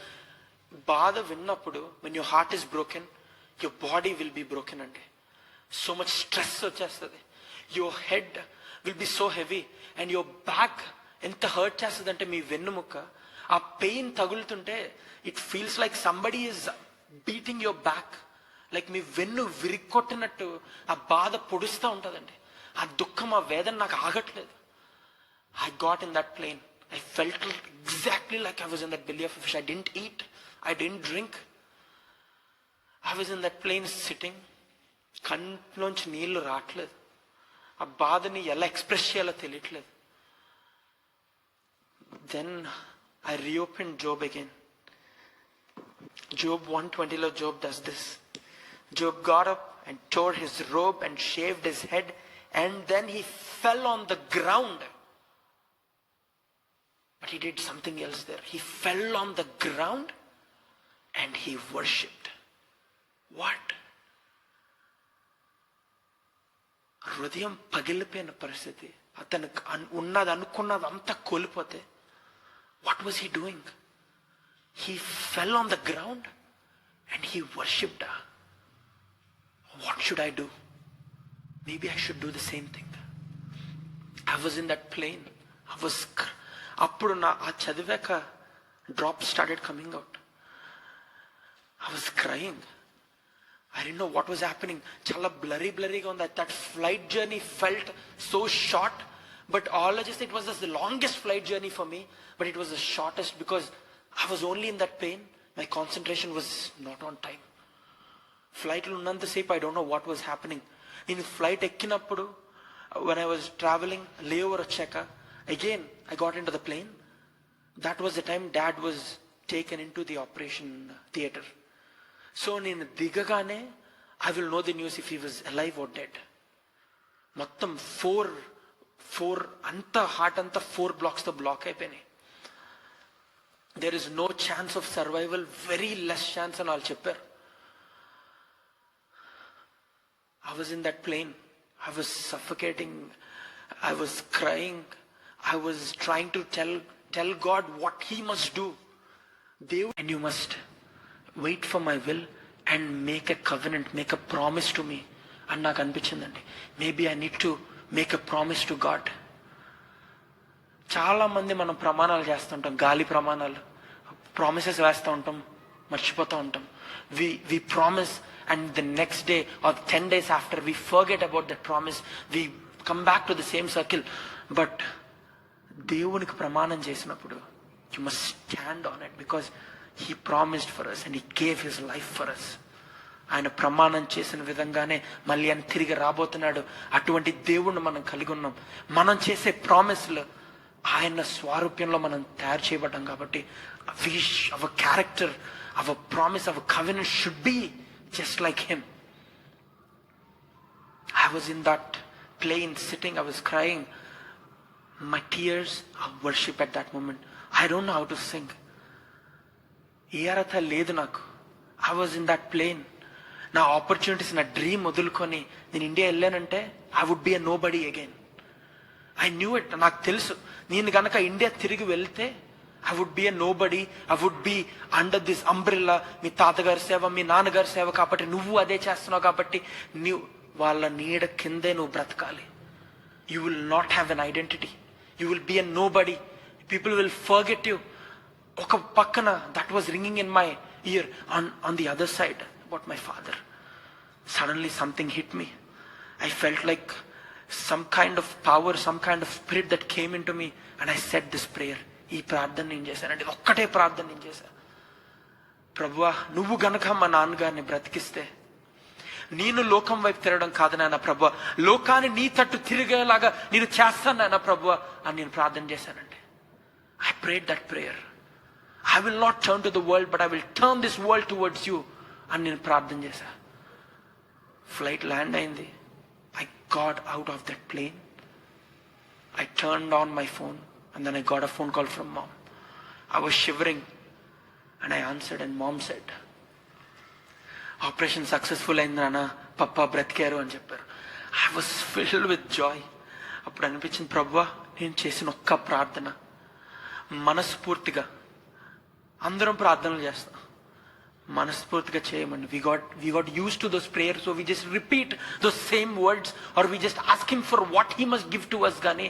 బాధ విన్నప్పుడు, when your heart is broken, your body will be broken అండి. So much stress వచ్చేస్తుంది. Your head will be so heavy and your back ఎంత hurt చేస్తుంది అంటే, మీ వెన్నుముక్క ఆ పెయిన్ తగులుతుంటే it feels like somebody is beating your back. Like మీ వెన్ను విరిక్కొట్టినట్టు ఆ బాధ పొడుస్తూ ఉంటుందండి. ఆ దుఃఖం, ఆ వేదన నాకు ఆగట్లేదు. I got in that plane. I felt exactly like I was in that belly of a fish. I didn't eat. I didn't drink. I was in that plane sitting. కంట్లోంచి నీళ్లు రావట్లేదు. ఆ బాధని ఎలా ఎక్స్ప్రెస్ చేయాలో తెలియట్లేదు. Then I reopened Job again. Job 120 Job does this. Job got up and tore his robe and shaved his head, and then he fell on the ground. But he did something else there. He fell on the ground and he worshipped. What? హృదయం పగిలిపోయిన పరిస్థితి. అతను ఉన్నది అనుకున్నది అంతా కోల్పోతే, what was he doing? He fell on the ground and he worshipped. What should I do? Maybe I should do the same thing. I was in that plane. అప్పుడు ఆ చదివాక drops started coming out. I was crying. I didn't know what was happening. Chala blurryగా ఉంది. That flight journey felt so short, but all I just said, it was the longest flight journey for me, but it was the shortest because I was only in that pain. My concentration was not on time. Flight lo unnanta sepu I don't know what was happening. In flight ekkinappudu, when I was traveling, layover vachaka, again I got into the plane. That was the time Dad was taken into the operation theater. So నేను దిగగానే I will know the news if he was alive or dead. మొత్తం 4 అంతా heart అంతా 4 blocks తో black అయిపోయినాయి. There is no chance of survival, very less chance అని వాళ్ళు చెప్పారు. I was in that plane. I was suffocating. I was crying. I was trying to tell God what he must do. And you must wait for my will and make a covenant, make a promise to me. And నాకు అనిపించిందండి, maybe I need to make a promise to God. చాలా మంది మనం ప్రమాణాలు చేస్తుంటాం, గాలి ప్రమాణాలు, promises వేస్తూ ఉంటాం, మర్చిపోతూ ఉంటాం. We promise and the next day or 10 days after we forget about that promise. We come back to the same circle. But దేవునికి ప్రమాణం చేసినప్పుడు you must stand on it because he promised for us and he gave his life for us. ఆయన ప్రమాణం చేసిన విధంగానే మళ్ళీ ఆయన తిరిగి రాబోతున్నాడు. అటువంటి దేవుణ్ణి మనం కలిగి ఉన్నాం. మనం చేసే ప్రామిస్లు ఆయన స్వారూప్యంలో మనం తయారు చేయబడ్డాం కాబట్టి our character, our promise, our covenant should be just like him. I was in that plane sitting, I was crying. My tears of worship at that moment. I don't know how to sing. ఏ అర్హత లేదు నాకు. I was in that plane. నా opportunities, నా dream వదులుకొని నేను India వెళ్ళానంటే I would be a nobody again. I knew it. నాకు తెలుసు, నేను గనక ఇండియా తిరిగి వెళ్తే I would be a nobody. I would be under this umbrella. మీ తాతగారి సేవ, మీ నాన్నగారి సేవ కాబట్టి నువ్వు అదే చేస్తున్నావు కాబట్టి నువ్వు వాళ్ళ నీడ కిందే నువ్వు బ్రతకాలి. You will not have an identity. You will be a nobody. People will forget you. ఒక పక్కన that was ringing in my ear. On the other side about my father. Suddenly something hit me. I felt like some kind of power, some kind of spirit that came into me, and I said this prayer. ఈ ప్రార్థన నేను చేశానండి. ఒక్కటే ప్రార్థన నేను చేశాను. ప్రభువా, నువ్వు గనక మా నాన్నగారిని బ్రతికిస్తే నేను లోకం వైపు తిరగడం కాదు నాయన ప్రభువా, లోకాన్ని నీ తట్టు తిరిగేలాగా నేను చేస్తాను నాయన ప్రభువా అని నేను ప్రార్థన చేశానండి. I prayed that prayer. I will not turn to the world, but I will turn this world towards you అని నేను ప్రార్థన చేశా. ఫ్లైట్ ల్యాండ్ అయింది. I got out of that plane. I turned on my phone and then I got a phone call from mom. I was shivering and I answered and mom said, operation successful అయింది నాన్న, పప్పా బ్రతికారు అని చెప్పారు. I was filled with Joy. అప్పుడు అనిపించింది, ప్రభువా నేను చేసిన ఒక్క ప్రార్థన మనస్ఫూర్తిగా, అందరం ప్రార్థనలు చేస్తాం, మనస్ఫూర్తిగా చేయమండి. we got used to those prayers, so we just repeat those same words or we just ask him for what he must give to us, కానీ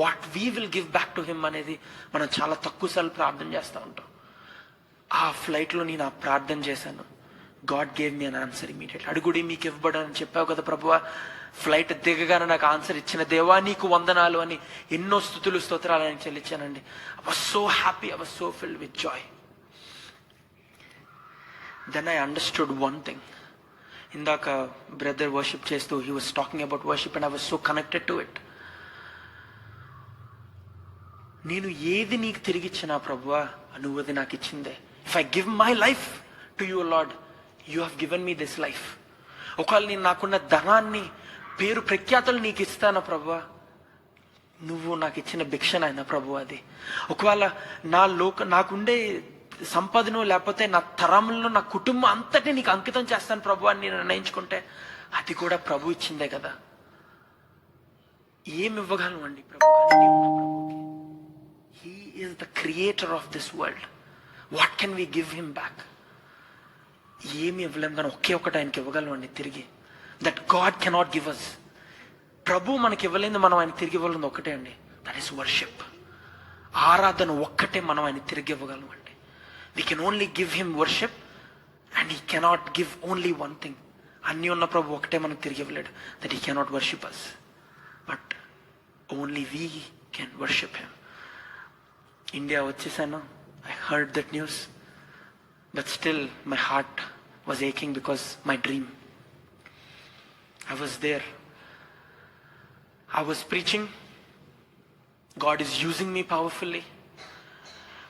what we will give back to him అనేది మనం చాలా తక్కువ సార్లు ప్రార్థన చేస్తూ ఉంటాం. ఆ ఫ్లైట్లో నేను ఆ ప్రార్థన చేశాను. God gave me an answer immediately. అడుగుడి మీకు ఇవ్వబడని చెప్పావు కదా ప్రభువా. ఫ్లైట్ దిగగానే నాకు ఆన్సర్ ఇచ్చిన దేవా నీకు వందనాలు అని ఎన్నో స్తుతులు స్తోత్రాలు అని చెల్లించానండి. I was so happy. I was so filled with joy. Then I understood one thing. ఇందాక బ్రదర్ వర్షిప్ చేస్తూ he was talking about worship and I was so connected to it. నేను ఏది నీకు తిరిగిచ్చినా ప్రభువా నువ్వు అది నాకు ఇచ్చిందే. If I give my life to you Lord, you have given me this life. ఒకవేళ నేను నాకున్న ధనాన్ని, పేరు ప్రఖ్యాతులు నీకు ఇస్తాను ప్రభువా, నువ్వు నాకు ఇచ్చిన భిక్ష నాయన ప్రభు అది. ఒకవేళ నాకుండే సంపదను లేకపోతే నా తరంలో నా కుటుంబం అంతటి నీకు అంకితం చేస్తాను ప్రభు అని నేను నిర్ణయించుకుంటే అది కూడా ప్రభు ఇచ్చిందే కదా. ఏమి ఇవ్వగలను అండి ప్రభు? He is the creator of this world. What can we give him back? ఏమి ఇవ్వలేం, కానీ ఒకే ఒకటి ఆయనకి ఇవ్వగలం అండి తిరిగి. That God cannot give us. ప్రభు మనకి ఇవ్వలేదు, మనం ఆయన తిరిగి ఇవ్వలేదు ఒకటే అండి, దట్ ఈస్ వర్షిప్. ఆరాధన ఒక్కటే మనం ఆయన తిరిగి ఇవ్వగలం అండి. We can only give him worship and he cannot give only one thing. అన్నీ ఉన్న ప్రభు ఒకటే మనకు తిరిగి ఇవ్వలేడు, that he cannot worship us, but only we can worship him. India వచ్చేసాను. I heard that news. But still my heart was aching because my dream. I was there. I was preaching. God is using me powerfully.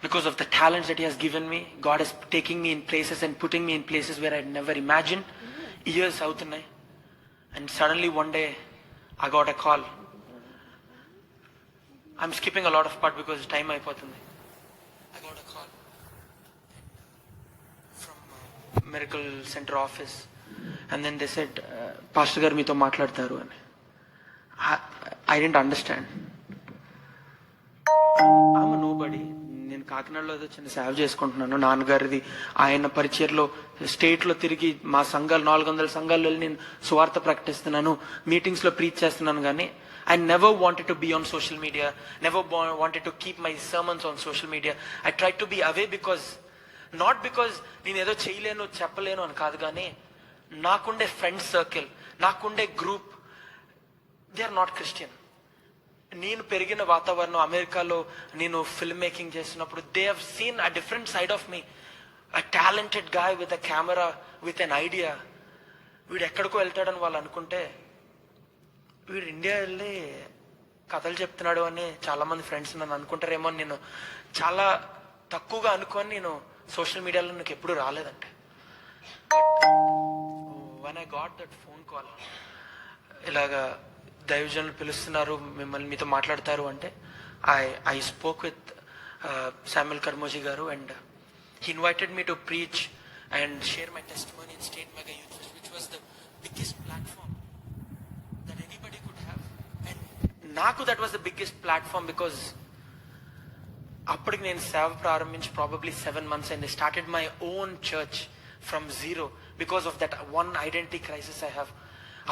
Because of the talents that he has given me, God is taking me in places and putting me in places where I never imagined. Years out in and suddenly one day I got a call. I'm skipping a lot of part because time అయిపోతుంది. I got a call. Medical center office and then they said pastor గారు మీతో మాట్లాడతారు అని. I didn't understand. I'm nobody. నేను కాకినాడలో ఏదో చిన్న సేవ చేసుకుంటున్నాను. నాన్నగారిది ఆయన పరిచయలో స్టేట్లో తిరిగి మా సంఘాలు 400 సంఘాల్లో వెళ్ళి నేను సువార్త ప్రకటిస్తున్నాను, మీటింగ్స్లో ప్రీచ్ చేస్తున్నాను. కానీ I never wanted to be on social media, never wanted to keep my sermons on social media. I tried to be away because not because నేను ఏదో చేయలేను చెప్పలేను అని కాదు, కానీ నాకుండే ఫ్రెండ్ సర్కిల్, నాకుండే group, they are not Christian. నేను పెరిగిన వాతావరణం అమెరికాలో నేను ఫిల్మ్ మేకింగ్ చేస్తున్నప్పుడు they have seen a different side of me, a talented guy with a camera, with an idea. వీడు ఎక్కడికో వెళ్తాడని వాళ్ళు అనుకుంటే, వీడు ఇండియా వెళ్ళి కథలు చెప్తున్నాడు అని చాలామంది ఫ్రెండ్స్ నన్ను అనుకుంటారేమో అని నేను చాలా తక్కువగా అనుకొని నేను సోషల్ మీడియాలో నాకు ఎప్పుడు రాలేదంటే. One I got that phone call, ఇలాగా దైవజనులు పిలుస్తున్నారు, మిమ్మల్ని మీతో మాట్లాడతారు అంటే, ఐ స్పోక్ విత్ శామ్యుల్ కర్మోజీ గారు, and he invited me to preach and share my testimony in State Mega Youth Fest, which was the biggest platform that anybody could have. And naku that was the biggest platform because appadiki nenu seva ప్రారంభించి probably 7 months and I started my own church from zero because of that one identity crisis I have.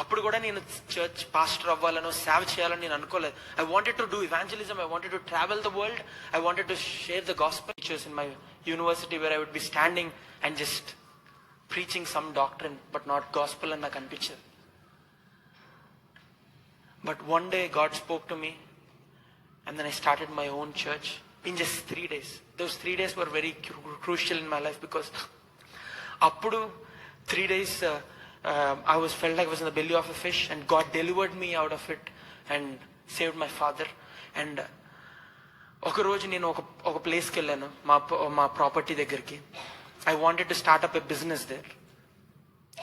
అప్పుడు కూడా నేను church pastor అవ్వాలనో సేవ చేయాలని నేను అనుకోలేదు. I wanted to do evangelism, I wanted to travel the world, I wanted to share the gospel teachers in my university where I would be standing and just preaching some doctrine but not gospel అని నాకు అనిపించేది. But one day God spoke to me and then I started my own church in just 3 days. Those 3 days were very crucial in my life because అప్పుడు 3 days I felt like I was in the belly of a fish and God delivered me out of it and saved my father. And ఒక రోజు నేను ఒక ప్లేస్కి వెళ్ళాను, మా property దగ్గరికి. I wanted to start up a business there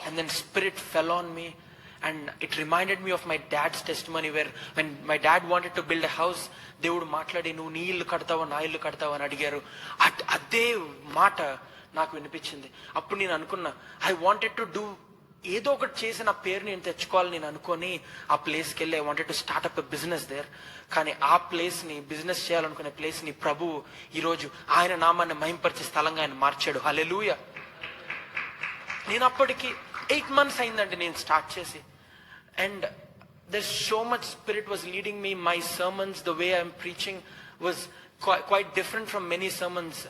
and then spirit fell on me and it reminded me of my dad's testimony where when my dad wanted to build a house, దేవుడు మాట్లాడి నువ్వు నీ ఇల్లు కడతావా నా ఇల్లు కడతావా అని అడిగారు. అదే మాట నాకు వినిపించింది. అప్పుడు నేను అనుకున్నా, ఐ వాంటెడ్ టు డూ, ఏదో ఒకటి చేసి నా పేరు నేను తెచ్చుకోవాలి నేను అనుకొని ఆ ప్లేస్కి వెళ్ళి I wanted to start up a business there. కానీ ఆ ప్లేస్ని, బిజినెస్ చేయాలనుకునే ప్లేస్ని ప్రభువు ఈరోజు ఆయన నామాన్ని మహింపరిచే స్థలంగా ఆయన మార్చాడు. హల్లెలూయా. నేను అప్పటికి 8 months అయిందండి నేను స్టార్ట్ చేసి. And there's so much spirit was leading me. My sermons, the way I'm preaching was quite different from many sermons.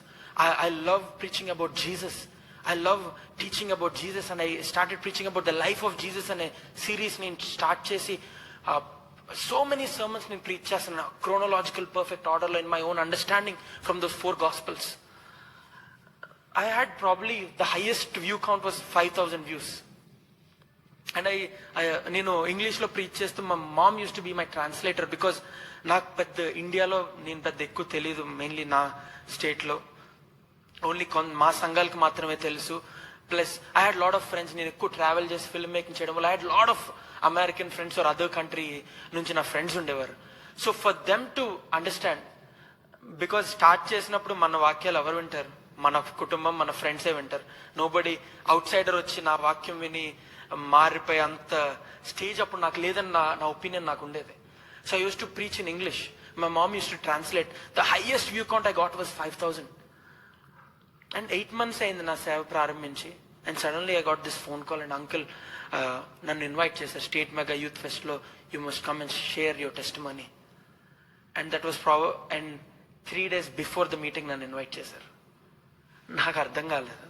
I love preaching about Jesus. I love teaching about Jesus and I started preaching about the life of Jesus and a series నేను start చేసి so many sermons నేను preach చేస్తాను chronological perfect order in my own understanding from those 4 gospels. I had probably the highest view count was 5,000 views. And నేను ఇంగ్లీష్లో preach చేస్తూ మా mom use to be my translator because నాకు పెద్ద ఇండియాలో నేను పెద్ద ఎక్కువ తెలియదు, మెయిన్లీ నా స్టేట్లో ఓన్లీ మా సంఘాలకు మాత్రమే తెలుసు. Plus I had lot of friends, నేను ఎక్కువ ట్రావెల్ చేసి ఫిల్మ్ మేకింగ్ చేయడం వల్ల I had lot of American friends or other country నుంచి నా ఫ్రెండ్స్ ఉండేవారు. So for them to understand, because start చేసినప్పుడు మన వాక్యాలు ఎవరు వింటారు? మన కుటుంబం, మన ఫ్రెండ్సే వింటారు. నోబడి అవుట్ సైడర్ వచ్చి నా వాక్యం విని మారిపోయే అంత స్టేజ్ అప్పుడు నాకు లేదని నా ఒపీనియన్ నాకు ఉండేది. So I use to preach in English, my mom use to translate. The highest view count I got was 5,000. And 8 months అయింది నా సేవ ప్రారంభించి. And suddenly I got this phone call and uncle నన్ను invite చేశారు state mega youth ఫెస్ట్లో, you must come and share your testimony. And that was and 3 days before the meeting నన్ను invite చేశారు. నాకు అర్థం కాలేదు,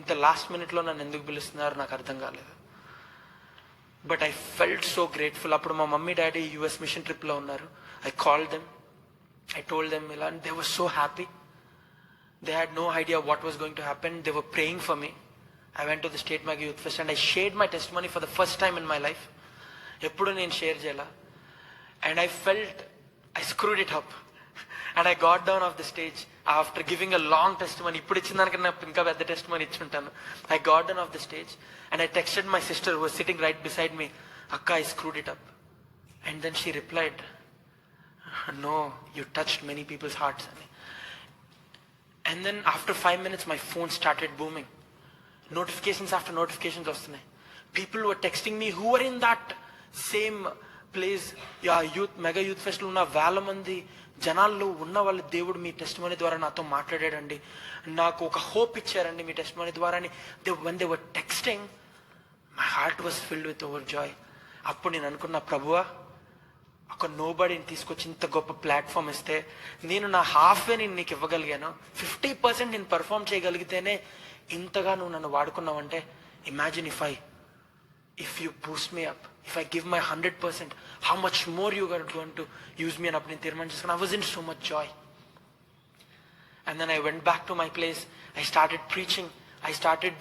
ఇంత లాస్ట్ మినిట్లో నన్ను ఎందుకు పిలుస్తున్నారు నాకు అర్థం కాలేదు. But I felt so grateful. అప్పుడు మా మమ్మీ డాడీ యుఎస్ మిషన్ ట్రిప్లో ఉన్నారు. I called them, I told them ila, and they were so happy. They had no idea what was going to happen. They were praying for me. I went to the State Mega Youth Fest and I shared my testimony for the first time in my life. Eppudu nenu share cheyala. And I felt I screwed it up. And I got down off the stage after giving a long testimony. Ippudu ichindanikana inka pedda testimony ichuntanu. I got down off the stage and I texted my sister who was sitting right beside me, "Akka, I screwed it up." And then she replied, "No, you touched many people's hearts." And then after 5 minutes my phone started booming. Notifications after notifications vastunayi. People were texting me who were in that same place. Mega Youth Fest lo unna వేల మంది జనాల్లో ఉన్న వాళ్ళు దేవుడు మీ testimony ద్వారా నాతో మాట్లాడాడండి, నాకు ఒక హోప్ ఇచ్చారండి మీ టెస్టిమనీ ద్వారా అని. when they were texting, my heart was filled with overjoy. అప్పుడు నేను అనుకున్నా, ప్రభువా ఒక నోబడీని తీసుకొచ్చి ఇంత గొప్ప ప్లాట్ఫామ్ ఇస్తే నేను నా హాఫ్ నేను నీకు ఇవ్వగలిగాను, 50% నేను పర్ఫామ్ చేయగలిగితేనే ఇంతగా నువ్వు నన్ను వాడుకున్నావంటే, imagine if you boost me up, if I give my 100%, how much more you are going to use me. And apni tirman chesukona, I was in so much joy. And then I went back to my place. I started preaching. I started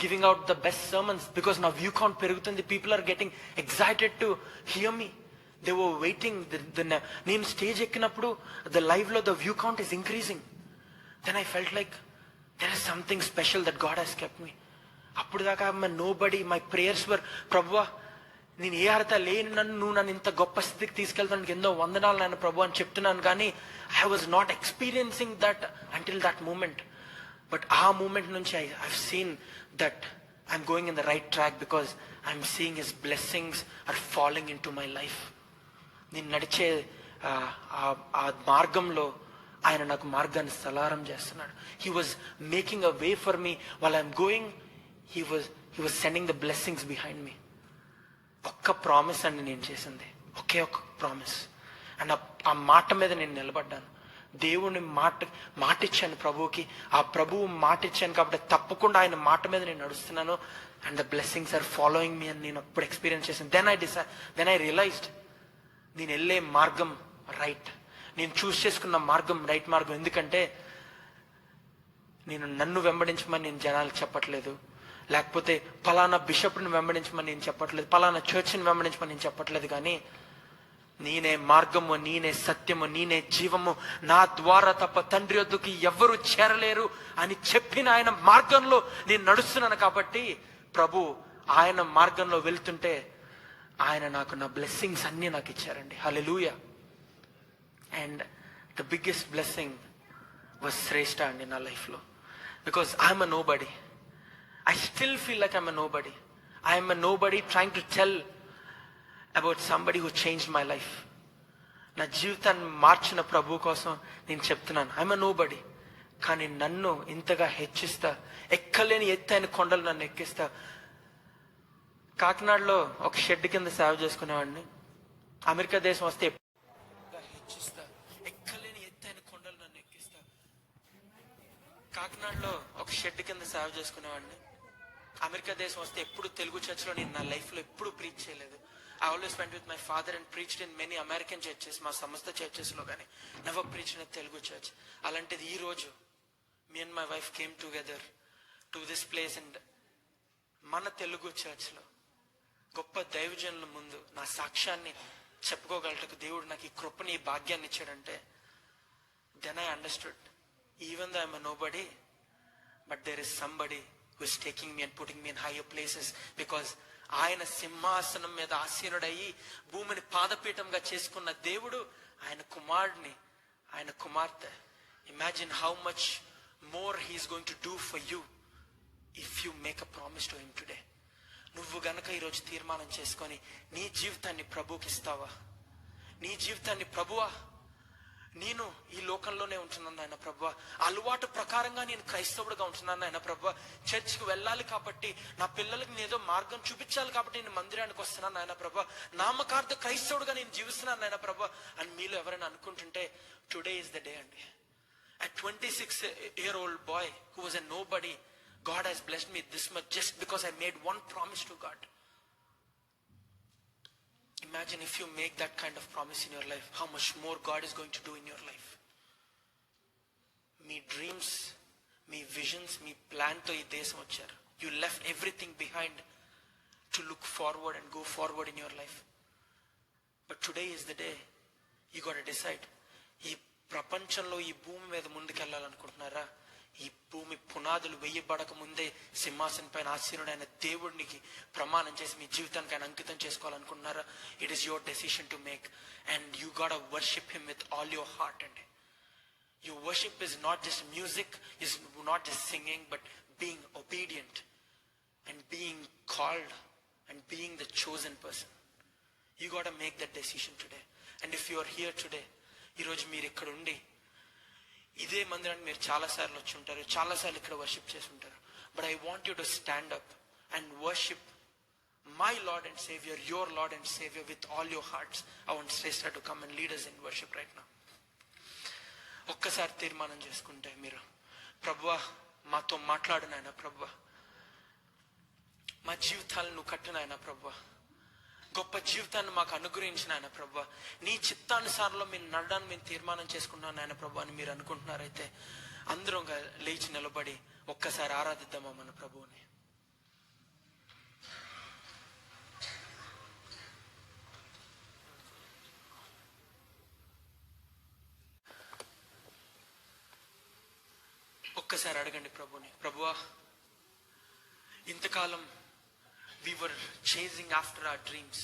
giving out the best sermons because నా view count పెరుగుతుంది. People are getting excited to hear me. They were waiting. నేను stage ఎక్కినప్పుడు the live లో the view count is increasing. Then I felt like there is something special that God has kept me. అప్పుడు దాకా nobody. My prayers were, ప్రభువా నేను ఏ అర్హత లేని నువ్వు నన్ను ఇంత గొప్ప స్థితికి తీసుకెళ్తానికి ఎంతో వందనాలు నాయన ప్రభు అని చెప్తున్నాను. కానీ I was not experiencing that until that moment. But ఆ మూమెంట్ నుంచి I seen that I'm going in the right track because I'm seeing his blessings are following in to my life. నేను నడిచే ఆ మార్గంలో ఆయన నాకు మార్గాన్ని సలారం చేస్తున్నాడు. He was making a way for me while I'm going. He was sending the blessings behind me. ఒక్క ప్రామిస్ అండి నేను చేసింది, ఒకే ఒక్క ప్రామిస్. అండ్ ఆ మాట మీద నేను నిలబడ్డాను. దేవుని మాట ఇచ్చాను ప్రభువుకి. ఆ ప్రభువు మాట ఇచ్చాను కాబట్టి తప్పకుండా ఆయన మాట మీద నేను నడుస్తున్నాను. And the blessings are following me అని నేను అప్పుడు ఎక్స్పీరియన్స్ చేశాను. దెన్ ఐ రియలైజ్డ్ నేను వెళ్ళే మార్గం రైట్. నేను చూస్ చేసుకున్న మార్గం రైట్ మార్గం. ఎందుకంటే నేను నన్ను వెంబడించమని నేను జనాలకు చెప్పట్లేదు, లేకపోతే పలానా బిషప్ని వెంబడించమని నేను చెప్పట్లేదు, పలానా చర్చిని వెంబడించమని నేను చెప్పట్లేదు. కానీ నేనే మార్గము, నేనే సత్యము, నేనే జీవము, నా ద్వారా తప్ప తండ్రి వద్దకు ఎవ్వరూ చేరలేరు అని చెప్పిన ఆయన మార్గంలో నేను నడుస్తున్నాను. కాబట్టి ప్రభు ఆయన మార్గంలో వెళ్తుంటే ఆయన నాకు నా బ్లెస్సింగ్స్ అన్నీ నాకు ఇచ్చారండి. Hallelujah. And the biggest blessing was Shreshta అండి నా లైఫ్లో. Because I'm a nobody. I still feel like I'm a nobody. I am a nobody trying to tell about somebody who changed my life. నా జీవితాన్ని మార్చిన ప్రభు కోసం నేను చెప్తున్నాను. I'm a nobody. కానీ నన్ను ఇంతగా హెచ్చిస్తా, ఎక్కలేని ఎత్తైన కొండలు నన్ను ఎక్కిస్తా. కాకినాడలో ఒక షెడ్ కింద సేవ చేసుకునేవాడిని. అమెరికా దేశం వస్తే హెచ్చిస్తా, ఎక్కలేని ఎత్తైన కొండలు నన్ను ఎక్కిస్తా. కాకినాడలో ఒక షెడ్ కింద సేవ చేసుకునేవాడిని. అమెరికా దేశం వస్తే ఎప్పుడు తెలుగు చర్చ్లో నేను నా లైఫ్లో ఎప్పుడు ప్రీచ్ చేయలేదు. I always went with my father and preached in many American churches, మా సమస్త చర్చెస్లో, కానీ never preached in Telugu church. అలాంటిది ఈ రోజు me and my wife came together to this place and మన తెలుగు చర్చ్లో గొప్ప దైవజనుల ముందు నా సాక్ష్యాన్ని చెప్పుకోగలటకు దేవుడు నాకు ఈ కృపని, ఈ భాగ్యాన్ని ఇచ్చాడంటే then I understood, even though I'm a nobody, but there is somebody who is taking me and putting me in higher places, because ఆయన సింహాసనం మీద ఆసీనుడయ్యి భూమిని పాదపీఠంగా చేసుకున్న దేవుడు ఆయన కుమారుడిని, ఆయన కుమార్తె. Imagine how much more he's going to do for you if you make a promise to him today. నువ్వు గనక ఈరోజు తీర్మానం చేసుకొని నీ జీవితాన్ని ప్రభువుకి ఇస్తావా? నీ జీవితాన్ని ప్రభువా, నేను ఈ లోకంలోనే ఉంటున్నాను ఆయన ప్రభువా, అలవాటు ప్రకారంగా నేను క్రైస్తవుడుగా ఉంటున్నాను ఆయన ప్రభువా, చర్చికి వెళ్ళాలి కాబట్టి, నా పిల్లలకి నేదో మార్గం చూపించాలి కాబట్టి నేను మందిరానికి వస్తున్నాను ఆయన ప్రభువా, నామకార్థ క్రైస్తవుడుగా నేను జీవిస్తున్నాను ఆయన ప్రభువా అని మీలో ఎవరైనా అనుకుంటుంటే టుడే ఇస్ ద డే అండి. A 26-year-old boy who was a nobody, God has blessed me this much just because I made one promise to God. Imagine if you make that kind of promise in your life, how much more God is going to do in your life. మీ dreams, మీ visions, మీ ప్లాన్తో ఈ దేశం వచ్చారు. You left everything behind to look forward and go forward in your life. But today is the day you got to decide. ఈ ప్రపంచంలో ఈ భూమి మీద ముందుకెళ్ళాలనుకుంటున్నారా? ఈ భూమి పునాదులు వేయబడక ముందే సింహాసనం పైన ఆసీనుడైన దేవుడికి ప్రమాణం చేసి మీ జీవితానికి ఆయన అంకితం చేసుకోవాలనుకుంటున్నారా? It is your decision to make, and you got worship him with all your heart. అండి your worship is not just music, is not just singing, but being obedient and being called and being the chosen person. You got to make that decision today. And if you are here today, ఈ రోజు మీరు ఇక్కడ ఉండి ఇదే మందిరాన్ని మీరు చాలాసార్లు వచ్చి ఉంటారు, చాలాసార్లు ఇక్కడ వర్షిప్ చేసి ఉంటారు. But I want you to stand up and worship my Lord and Saviour, your Lord and Saviour with all your hearts. I want Shreshtha to come and lead us in worship right now. ఒక్కసారి తీర్మానం చేసుకుంటే మీరు, ప్రభువా మాతో మాట్లాడు నాయన, ప్రభువా మా జీవితాలను నువ్వు కట్టు నాయన, ప్రభువా గొప్ప జీవితాన్ని మాకు అనుగ్రహించిన ఆయన ప్రభువా, నీ చిత్తానుసారంలో మేము నడడానికి మేము తీర్మానం చేసుకున్నాను ఆయన ప్రభు అని మీరు అనుకుంటున్నారైతే అందరం లేచి నిలబడి ఒక్కసారి ఆరాధిద్దామా మన ప్రభువుని. ఒక్కసారి అడగండి ప్రభుని, ప్రభువా ఇంతకాలం we were chasing after our dreams,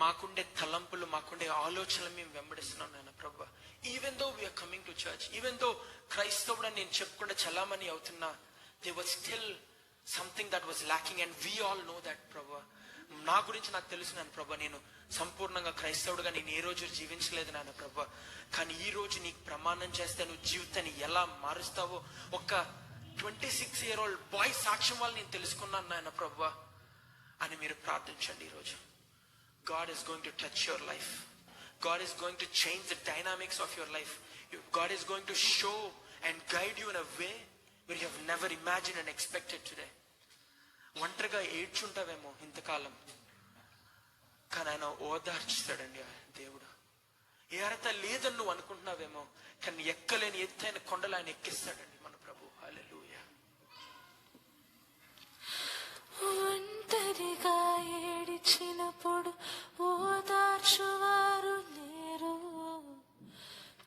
మాకుండే తలంపులు, మాకుండే ఆలోచనలు మేము వెంబడిస్తున్నాం నాయన ప్రభు. Even though we're coming to church, even though క్రైస్తవుడు నేను చెప్పకుండా చలామణి అవుతున్నా, they was still something that was lacking and we all know that ప్రభు. నా గురించి నాకు తెలుసు నాన్న ప్రభు, నేను సంపూర్ణంగా క్రైస్తవుడుగా నేను ఏ రోజు జీవించలేదు నాన్న ప్రభు. కానీ ఈ రోజు నీకు ప్రమాణం చేస్తే నువ్వు జీవితాన్ని ఎలా మారుస్తావో ఒక 26-year-old బాయ్ సాక్ష్యం వల్ల నేను తెలుసుకున్నాను నాయన ప్రభు అని మీరు ప్రార్థించండి. ఈరోజు God is going to touch your life. God is going to change the dynamics of your life. God is going to show and guide you in a way where you have never imagined and expected today. ఒంటరిగా ఏడ్చుంటావేమో ఇంతకాలం, కానీ ఆయన ఓదార్చుతాడండి దేవుడు. ఏ అర్హత లేదని నువ్వు అనుకుంటున్నావేమో, కానీ ఎక్కలేని ఎత్తైన కొండలు ఆయన ఎక్కిస్తాడండి మన ప్రభు. హల్లెలూయా. ఒంటరిగా ఏడిచినప్పుడు ఓదార్చువారు లేరు,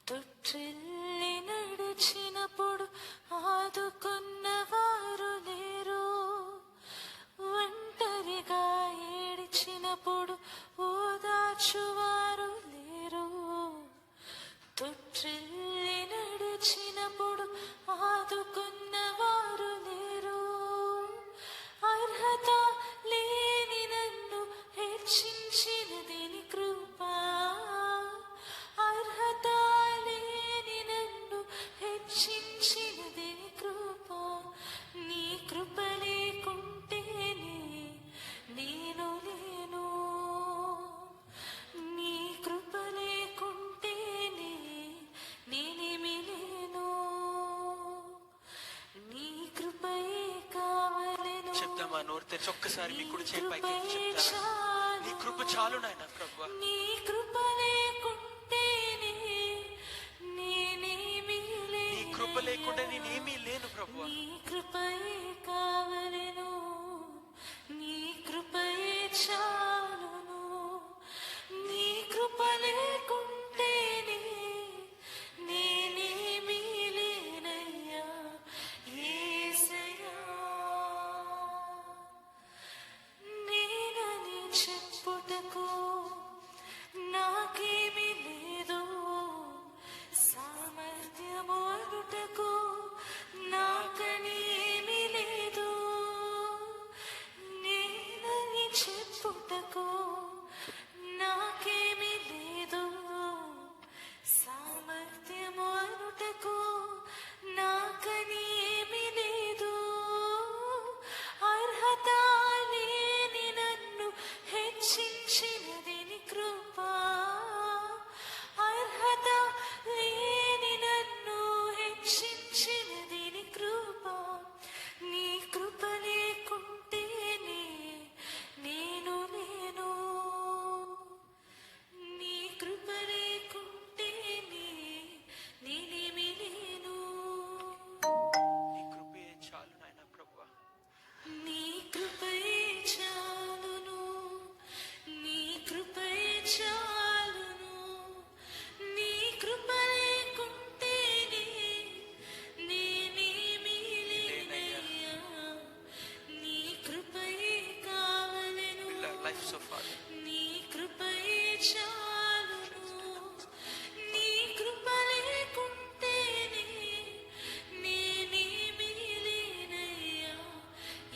తొట్టిల్లి నడిచినప్పుడు ఆదుకున్నవారు లేరు. ఒంటరిగా ఏడిచినప్పుడు ఓదార్చువారు లేరు, తొట్టిల్లి నడిచినప్పుడు ఆదుకున్నవారు లేరు. అర్హత లేని నన్ను హెచ్చించినది నీ కృప, అర్హత లేని నన్ను హెచ్చించినది నీ కృప. నీ కృప లేకుంటేనే నేను లేను, నీ కృప లేకుంటేనే నేనేమి లేను. నీ కృపయే కావలెను. చెప్తామా నోరు తెరిచి ఒక్కసారి మీ కుడి చేయి పైకి చెప్తారా? నీ కృప చాలు నాయన ప్రభువా. నీ కృప లేకుంటేనే నేనేమి లేను, నీ కృప లేకుండా నేనేమీ లేను ప్రభువా. నీ కృపయే కావలెను, నీ కృపయే చాలును. నీ కృప లేకుంటేనే నేనేమి లేనయ్యా యేసయ్యా. నేనని చెప్పుటకు నాకేమీ లేదు, సామర్థ్యము అనుటకు నాకని ఏమీ లేదు. నేనని చెప్పుటకు నాకేమీ లేదు, సామర్థ్యము అనుటకు నాకని ఏమీ లేదు. అర్హత లేని నన్ను హెచ్చించినది నీ కృప, అర్హత లేని నన్ను హెచ్చించినది నీ కృప. నీ కృప లేకుంటేనే నేను లేను, నీ కృప లేకుంటేనే నేనేమి లేను. నీ కృపయే చాలు నాయన ప్రభువా. నీ కృపయే చాలును, నీ కృపయే చాలును. నీ కృప లేకుంటేనే నేనేమి లేనయ్యా. నీ కృపయే కావలెను, లైఫ్ సో ఫార్. నీ కృపయే చాలును. నీ కృప లేకుంటేనే నేనేమి లేనయ్యా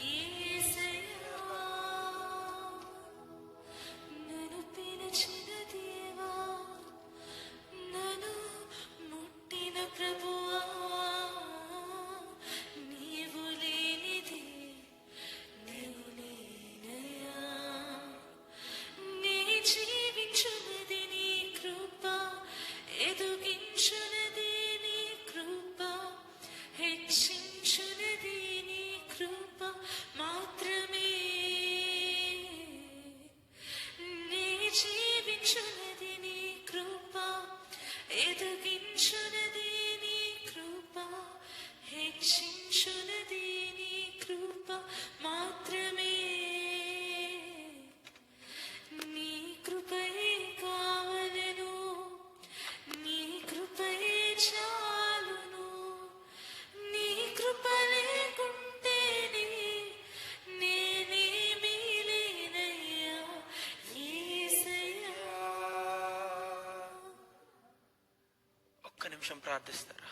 యేసయ్యా. నన్ను పిలిచిన దేవా, నన్ను ముట్టిన ప్రభువా, నీవు లేనిది నేను లేనయ్యా. నీ జీవించున్నది నీ కృప, ఎదుగించున్నది నీ కృప, హెచ్చించున్నది నీ కృప మాత్రమే. నీ జీవించున్నది నీ కృప, ఎదుగించున్నది నీ కృప, హెచ్చించున్నది నీ కృప మాత్రమే. నీ కృపయే కావలెను, నీ కృపయే చాలును. ఒక్క నిమిషం ప్రార్థిస్తారా?